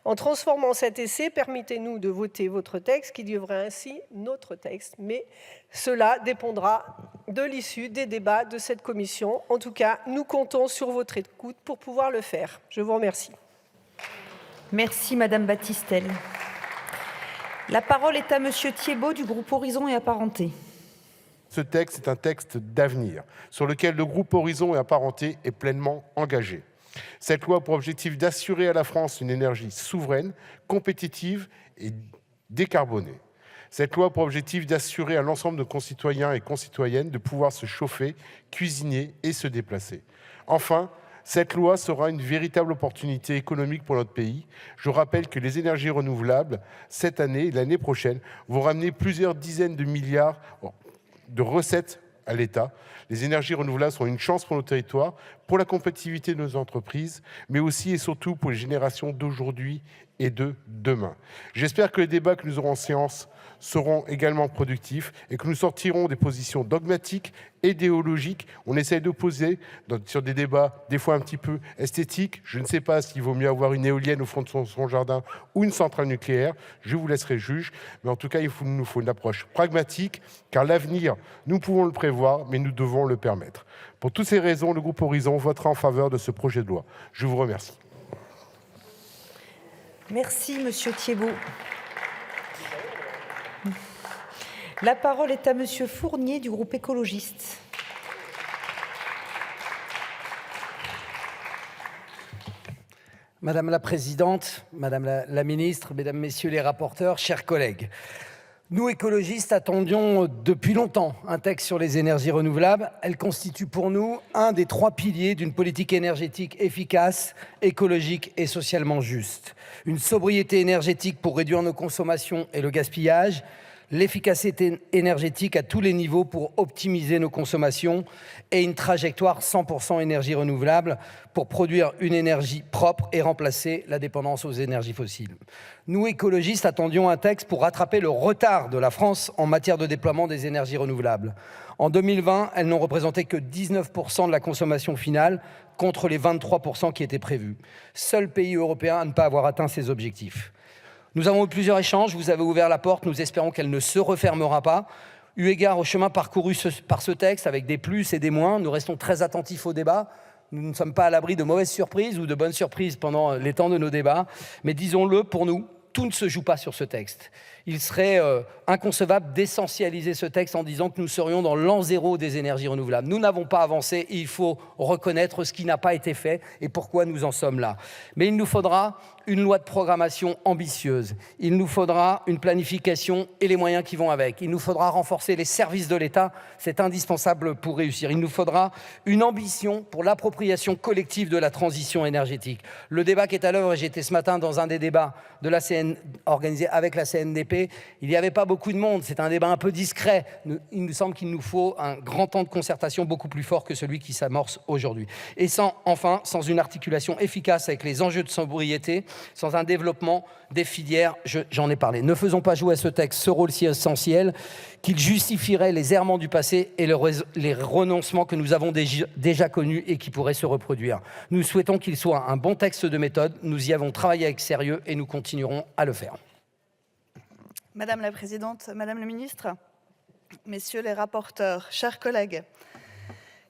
En transformant cet essai, permettez-nous de voter votre texte qui devrait ainsi notre texte, mais cela dépendra de l'issue des débats de cette commission. En tout cas, nous comptons sur votre écoute pour pouvoir le faire. Je vous remercie. Merci Madame Battistel. La parole est à Monsieur Thiébaut du groupe Horizon et Apparentés. Ce texte est un texte d'avenir sur lequel le groupe Horizon et Apparentés est pleinement engagé. Cette loi a pour objectif d'assurer à la France une énergie souveraine, compétitive et décarbonée. Cette loi a pour objectif d'assurer à l'ensemble de concitoyens et concitoyennes de pouvoir se chauffer, cuisiner et se déplacer. Enfin, cette loi sera une véritable opportunité économique pour notre pays. Je rappelle que les énergies renouvelables, cette année et l'année prochaine, vont ramener plusieurs dizaines de milliards de recettes à l'État. Les énergies renouvelables sont une chance pour nos territoires, pour la compétitivité de nos entreprises, mais aussi et surtout pour les générations d'aujourd'hui et de demain. J'espère que les débats que nous aurons en séance seront également productifs et que nous sortirons des positions dogmatiques, idéologiques. On essaie d'opposer sur des débats des fois un petit peu esthétiques. Je ne sais pas s'il vaut mieux avoir une éolienne au fond de son jardin ou une centrale nucléaire. Je vous laisserai juge. Mais en tout cas, il nous faut une approche pragmatique, car l'avenir, nous pouvons le prévoir, mais nous devons le permettre. Pour toutes ces raisons, le groupe Horizon votera en faveur de ce projet de loi. Je vous remercie. Merci, Monsieur Thiébaut. La parole est à Monsieur Fournier du groupe écologiste. Madame la Présidente, Madame la Ministre, Mesdames, Messieurs les rapporteurs, chers collègues, nous, écologistes, attendions depuis longtemps un texte sur les énergies renouvelables. Elle constitue pour nous un des 3 piliers d'une politique énergétique efficace, écologique et socialement juste. Une sobriété énergétique pour réduire nos consommations et le gaspillage, l'efficacité énergétique à tous les niveaux pour optimiser nos consommations et une trajectoire 100% énergie renouvelable pour produire une énergie propre et remplacer la dépendance aux énergies fossiles. Nous, écologistes, attendions un texte pour rattraper le retard de la France en matière de déploiement des énergies renouvelables. En 2020, elles n'ont représenté que 19% de la consommation finale contre les 23% qui étaient prévus. Seul pays européen à ne pas avoir atteint ces objectifs. Nous avons eu plusieurs échanges, vous avez ouvert la porte, nous espérons qu'elle ne se refermera pas. Eu égard au chemin parcouru par ce texte, avec des plus et des moins, nous restons très attentifs au débat. Nous ne sommes pas à l'abri de mauvaises surprises ou de bonnes surprises pendant les temps de nos débats. Mais disons-le, pour nous, tout ne se joue pas sur ce texte. Il serait inconcevable d'essentialiser ce texte en disant que nous serions dans l'an zéro des énergies renouvelables. Nous n'avons pas avancé, il faut reconnaître ce qui n'a pas été fait et pourquoi nous en sommes là. Mais il nous faudra une loi de programmation ambitieuse. Il nous faudra une planification et les moyens qui vont avec. Il nous faudra renforcer les services de l'État, c'est indispensable pour réussir. Il nous faudra une ambition pour l'appropriation collective de la transition énergétique. Le débat qui est à l'œuvre, et j'étais ce matin dans un des débats de la CNR, organisé avec la CNDP, il n'y avait pas beaucoup de monde. C'est un débat un peu discret. Il nous semble qu'il nous faut un grand temps de concertation beaucoup plus fort que celui qui s'amorce aujourd'hui. Et sans une articulation efficace avec les enjeux de sobriété, sans un développement des filières, j'en ai parlé. Ne faisons pas jouer à ce texte ce rôle si essentiel qu'il justifierait les errements du passé et les renoncements que nous avons déjà connus et qui pourraient se reproduire. Nous souhaitons qu'il soit un bon texte de méthode. Nous y avons travaillé avec sérieux et nous continuerons à le faire. Madame la Présidente, Madame la Ministre, Messieurs les rapporteurs, chers collègues,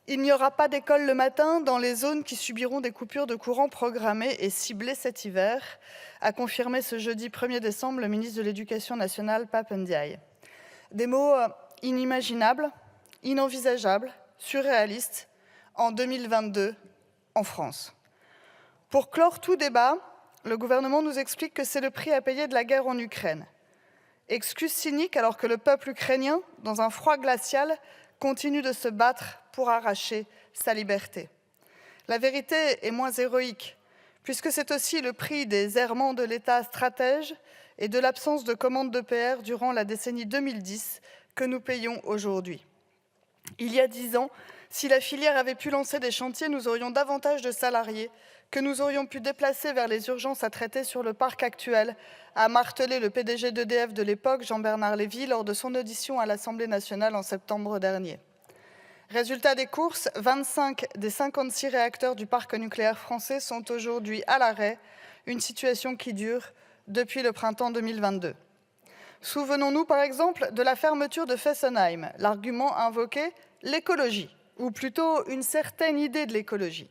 il n'y aura pas d'école le matin dans les zones qui subiront des coupures de courant programmées et ciblées cet hiver, a confirmé ce jeudi 1er décembre le ministre de l'Éducation nationale, Pap Ndiaye. Des mots inimaginables, inenvisageables, surréalistes en 2022 en France. Pour clore tout débat, le gouvernement nous explique que c'est le prix à payer de la guerre en Ukraine. Excuse cynique alors que le peuple ukrainien, dans un froid glacial, continue de se battre pour arracher sa liberté. La vérité est moins héroïque, puisque c'est aussi le prix des errements de l'État stratège et de l'absence de commandes d'EPR durant la décennie 2010 que nous payons aujourd'hui. Il y a 10 ans, si la filière avait pu lancer des chantiers, nous aurions davantage de salariés que nous aurions pu déplacer vers les urgences à traiter sur le parc actuel, a martelé le PDG d'EDF de l'époque, Jean-Bernard Lévy, lors de son audition à l'Assemblée nationale en septembre dernier. Résultat des courses, 25 des 56 réacteurs du parc nucléaire français sont aujourd'hui à l'arrêt, une situation qui dure depuis le printemps 2022. Souvenons-nous par exemple de la fermeture de Fessenheim. L'argument invoqué, l'écologie, ou plutôt une certaine idée de l'écologie.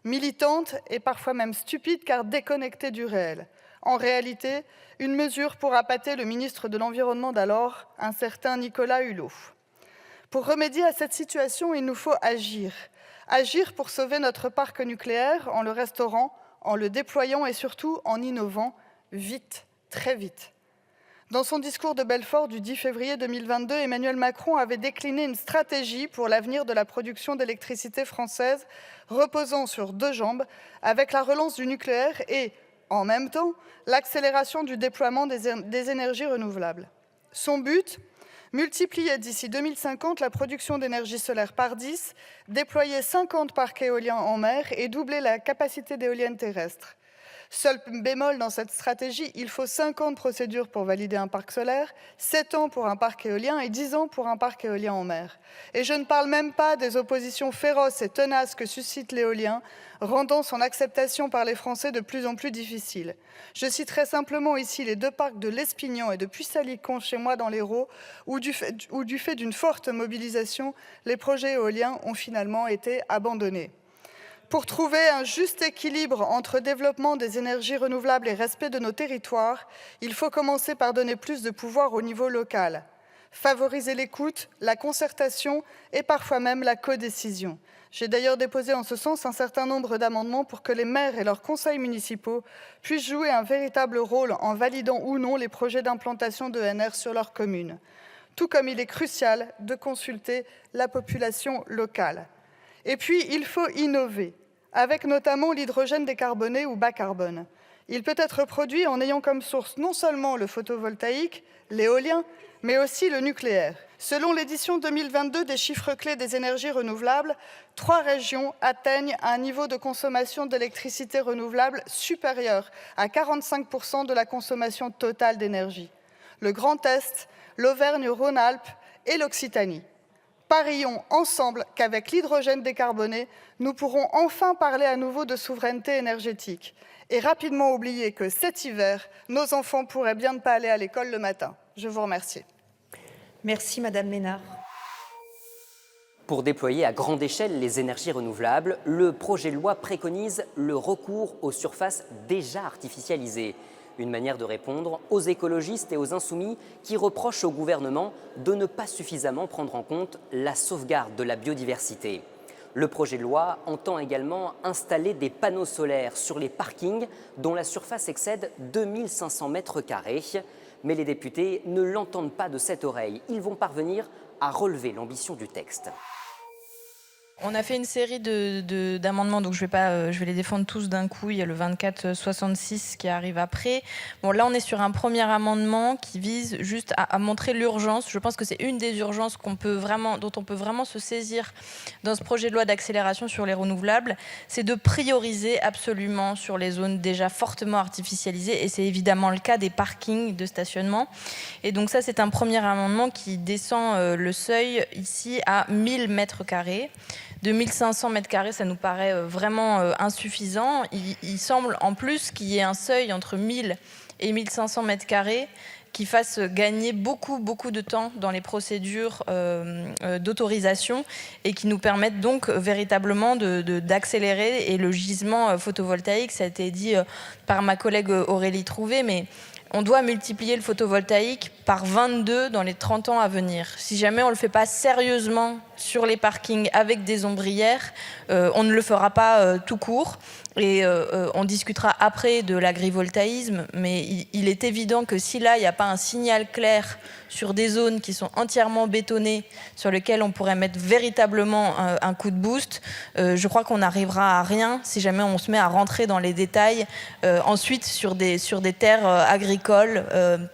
Militante et parfois même stupide car déconnectée du réel. En réalité, une mesure pour appâter le ministre de l'Environnement d'alors, un certain Nicolas Hulot. Pour remédier à cette situation, il nous faut agir. Agir pour sauver notre parc nucléaire en le restaurant, en le déployant et surtout en innovant vite, très vite. Dans son discours de Belfort du 10 février 2022, Emmanuel Macron avait décliné une stratégie pour l'avenir de la production d'électricité française reposant sur 2 jambes, avec la relance du nucléaire et, en même temps, l'accélération du déploiement des énergies renouvelables. Son but ? Multiplier d'ici 2050 la production d'énergie solaire par 10, déployer 50 parcs éoliens en mer et doubler la capacité d'éoliennes terrestres. Seul bémol dans cette stratégie, il faut 50 procédures pour valider un parc solaire, 7 ans pour un parc éolien et 10 ans pour un parc éolien en mer. Et je ne parle même pas des oppositions féroces et tenaces que suscite l'éolien, rendant son acceptation par les Français de plus en plus difficile. Je citerai simplement ici les 2 parcs de l'Espignon et de Puy-Salicon chez moi dans l'Hérault, où du fait d'une forte mobilisation, les projets éoliens ont finalement été abandonnés. Pour trouver un juste équilibre entre développement des énergies renouvelables et respect de nos territoires, il faut commencer par donner plus de pouvoir au niveau local, favoriser l'écoute, la concertation et parfois même la codécision. J'ai d'ailleurs déposé en ce sens un certain nombre d'amendements pour que les maires et leurs conseils municipaux puissent jouer un véritable rôle en validant ou non les projets d'implantation d'ENR sur leur commune. Tout comme il est crucial de consulter la population locale. Et puis, il faut innover, avec notamment l'hydrogène décarboné ou bas carbone. Il peut être produit en ayant comme source non seulement le photovoltaïque, l'éolien, mais aussi le nucléaire. Selon l'édition 2022 des chiffres clés des énergies renouvelables, 3 régions atteignent un niveau de consommation d'électricité renouvelable supérieur à 45% de la consommation totale d'énergie. Le Grand Est, l'Auvergne-Rhône-Alpes et l'Occitanie. Parions ensemble qu'avec l'hydrogène décarboné, nous pourrons enfin parler à nouveau de souveraineté énergétique et rapidement oublier que cet hiver, nos enfants pourraient bien ne pas aller à l'école le matin. Je vous remercie. Merci Madame Ménard. Pour déployer à grande échelle les énergies renouvelables, le projet de loi préconise le recours aux surfaces déjà artificialisées. Une manière de répondre aux écologistes et aux insoumis qui reprochent au gouvernement de ne pas suffisamment prendre en compte la sauvegarde de la biodiversité. Le projet de loi entend également installer des panneaux solaires sur les parkings dont la surface excède 2500 mètres carrés. Mais les députés ne l'entendent pas de cette oreille. Ils vont parvenir à relever l'ambition du texte. On a fait une série d'amendements, donc je vais les défendre tous d'un coup. Il y a le 2466 qui arrive après. Bon, là, on est sur un premier amendement qui vise juste à montrer l'urgence. Je pense que c'est une des urgences dont on peut vraiment se saisir dans ce projet de loi d'accélération sur les renouvelables. C'est de prioriser absolument sur les zones déjà fortement artificialisées, et c'est évidemment le cas des parkings de stationnement. Et donc ça, c'est un premier amendement qui descend le seuil ici à 1000 mètres carrés. 2500 mètres carrés, ça nous paraît vraiment insuffisant. Il semble en plus qu'il y ait un seuil entre 1000 et 1500 mètres carrés qui fasse gagner beaucoup de temps dans les procédures d'autorisation et qui nous permettent donc véritablement d'accélérer. Et le gisement photovoltaïque, ça a été dit par ma collègue Aurélie Trouvé, mais on doit multiplier le photovoltaïque par 22 dans les 30 ans à venir. Si jamais on ne le fait pas sérieusement sur les parkings avec des ombrières, on ne le fera pas tout court. Et on discutera après de l'agrivoltaïsme, mais il est évident que si là, il n'y a pas un signal clair sur des zones qui sont entièrement bétonnées, sur lesquelles on pourrait mettre véritablement un coup de boost, je crois qu'on n'arrivera à rien si jamais on se met à rentrer dans les détails ensuite sur des terres agricoles,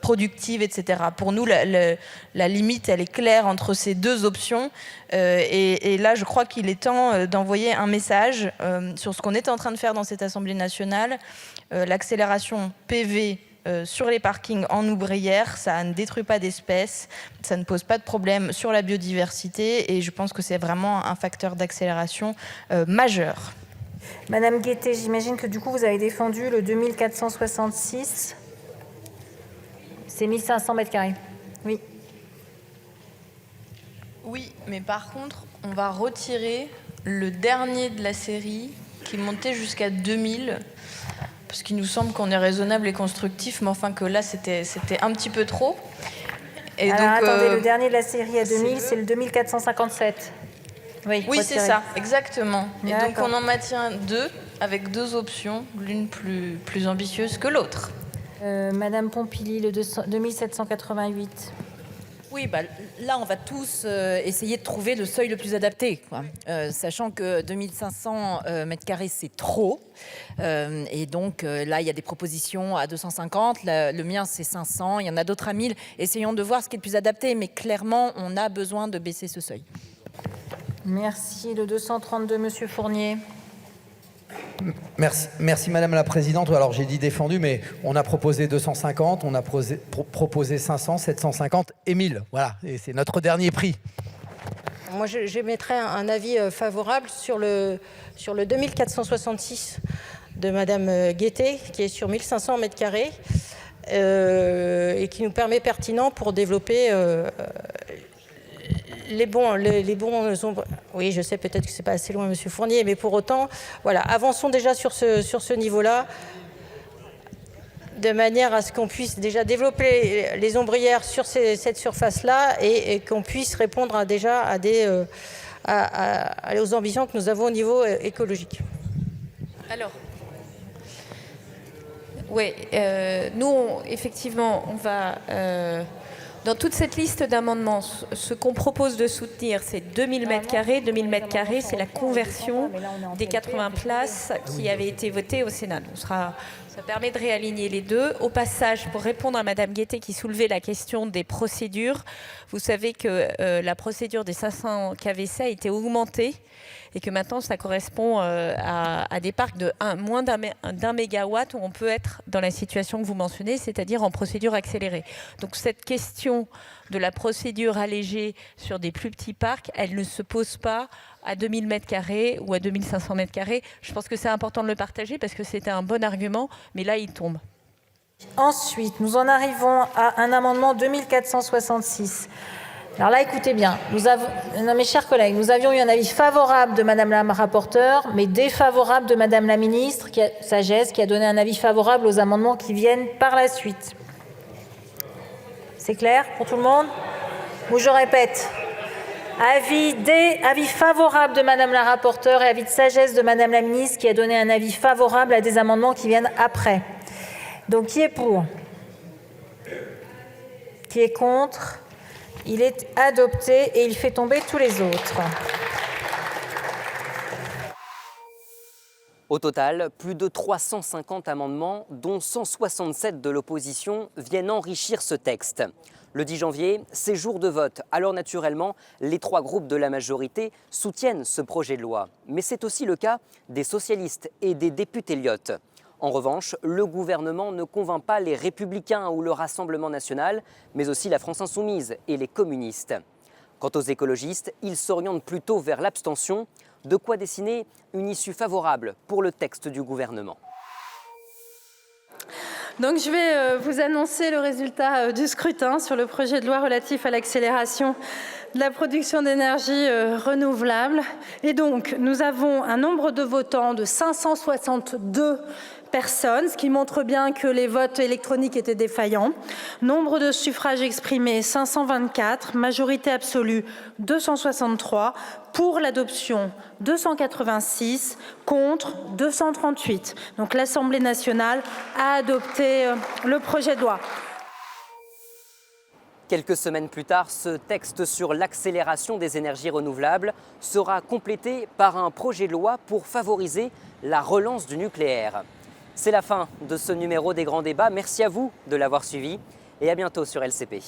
productives, etc. Pour nous, la limite, elle est claire entre ces deux options. Et là, je crois qu'il est temps d'envoyer un message sur ce qu'on est en train de faire dans cette Assemblée nationale. L'accélération PV sur les parkings en ombrière, ça ne détruit pas d'espèces, ça ne pose pas de problème sur la biodiversité, et je pense que c'est vraiment un facteur d'accélération majeur. Madame Guettet, j'imagine que du coup vous avez défendu le 2466. C'est 1500 mètres carrés. Oui. Oui, mais par contre, on va retirer le dernier de la série qui montait jusqu'à 2000, parce qu'il nous semble qu'on est raisonnable et constructif, mais enfin que là, c'était un petit peu trop. Et alors, donc, attendez, le dernier de la série à 2000, c'est le 2457. Oui, c'est ça, exactement. Et donc, on en maintient deux, avec deux options, l'une plus ambitieuse que l'autre. Madame Pompili, le 2788. Oui, là, on va tous essayer de trouver le seuil le plus adapté, quoi. Sachant que 2500 mètres carrés, c'est trop. Et donc, là, il y a des propositions à 250. Le mien, c'est 500. Il y en a d'autres à 1000. Essayons de voir ce qui est le plus adapté. Mais clairement, on a besoin de baisser ce seuil. Merci. Le 232, Monsieur Fournier. Merci Madame la Présidente. Alors j'ai dit défendu, mais on a proposé 250, on a proposé 500, 750 et 1000. Voilà, et c'est notre dernier prix. Moi, j'émettrais un avis favorable sur le 2466 de Madame Guettet, qui est sur 1500 mètres carrés et qui nous permet pertinent pour développer les bons ombres. Oui, je sais peut-être que c'est pas assez loin, Monsieur Fournier, mais pour autant, voilà, avançons déjà sur ce niveau-là, de manière à ce qu'on puisse déjà développer les ombrières sur cette surface-là et qu'on puisse répondre aux ambitions que nous avons au niveau écologique. Alors, oui, nous, effectivement, on va... dans toute cette liste d'amendements, ce qu'on propose de soutenir, c'est 2000 mètres carrés. 2000 mètres carrés, c'est la conversion des 80 places qui avaient été votées au Sénat. Donc, ça permet de réaligner les deux. Au passage, pour répondre à Madame Guettet qui soulevait la question des procédures, vous savez que la procédure des 500 kVC a été augmentée et que maintenant, ça correspond à des parcs de moins d'un mégawatt où on peut être dans la situation que vous mentionnez, c'est-à-dire en procédure accélérée. Donc cette question de la procédure allégée sur des plus petits parcs, elle ne se pose pas à 2000 mètres carrés ou à 2500 mètres carrés. Je pense que c'est important de le partager parce que c'était un bon argument, mais là, il tombe. Ensuite, nous en arrivons à un amendement 2466. Alors là, écoutez bien, mes chers collègues, nous avions eu un avis favorable de Madame la rapporteure, mais défavorable de Madame la ministre, Sagesse, qui a donné un avis favorable aux amendements qui viennent par la suite. C'est clair pour tout le monde? Ou je répète, avis favorable de Madame la rapporteure et avis de sagesse de Madame la ministre, qui a donné un avis favorable à des amendements qui viennent après. Donc, qui est pour? Qui est contre? Il est adopté et il fait tomber tous les autres. Au total, plus de 350 amendements, dont 167 de l'opposition, viennent enrichir ce texte. Le 10 janvier, c'est jour de vote. Alors naturellement, les 3 groupes de la majorité soutiennent ce projet de loi. Mais c'est aussi le cas des socialistes et des députés Lyotte. En revanche, le gouvernement ne convainc pas les Républicains ou le Rassemblement national, mais aussi la France insoumise et les communistes. Quant aux écologistes, ils s'orientent plutôt vers l'abstention, de quoi dessiner une issue favorable pour le texte du gouvernement. Donc je vais vous annoncer le résultat du scrutin sur le projet de loi relatif à l'accélération de la production d'énergie renouvelable. Et donc nous avons un nombre de votants de 562 personnes, ce qui montre bien que les votes électroniques étaient défaillants. Nombre de suffrages exprimés 524, majorité absolue 263, pour l'adoption 286, contre 238. Donc l'Assemblée nationale a adopté le projet de loi. Quelques semaines plus tard, ce texte sur l'accélération des énergies renouvelables sera complété par un projet de loi pour favoriser la relance du nucléaire. C'est la fin de ce numéro des Grands Débats. Merci à vous de l'avoir suivi et à bientôt sur LCP.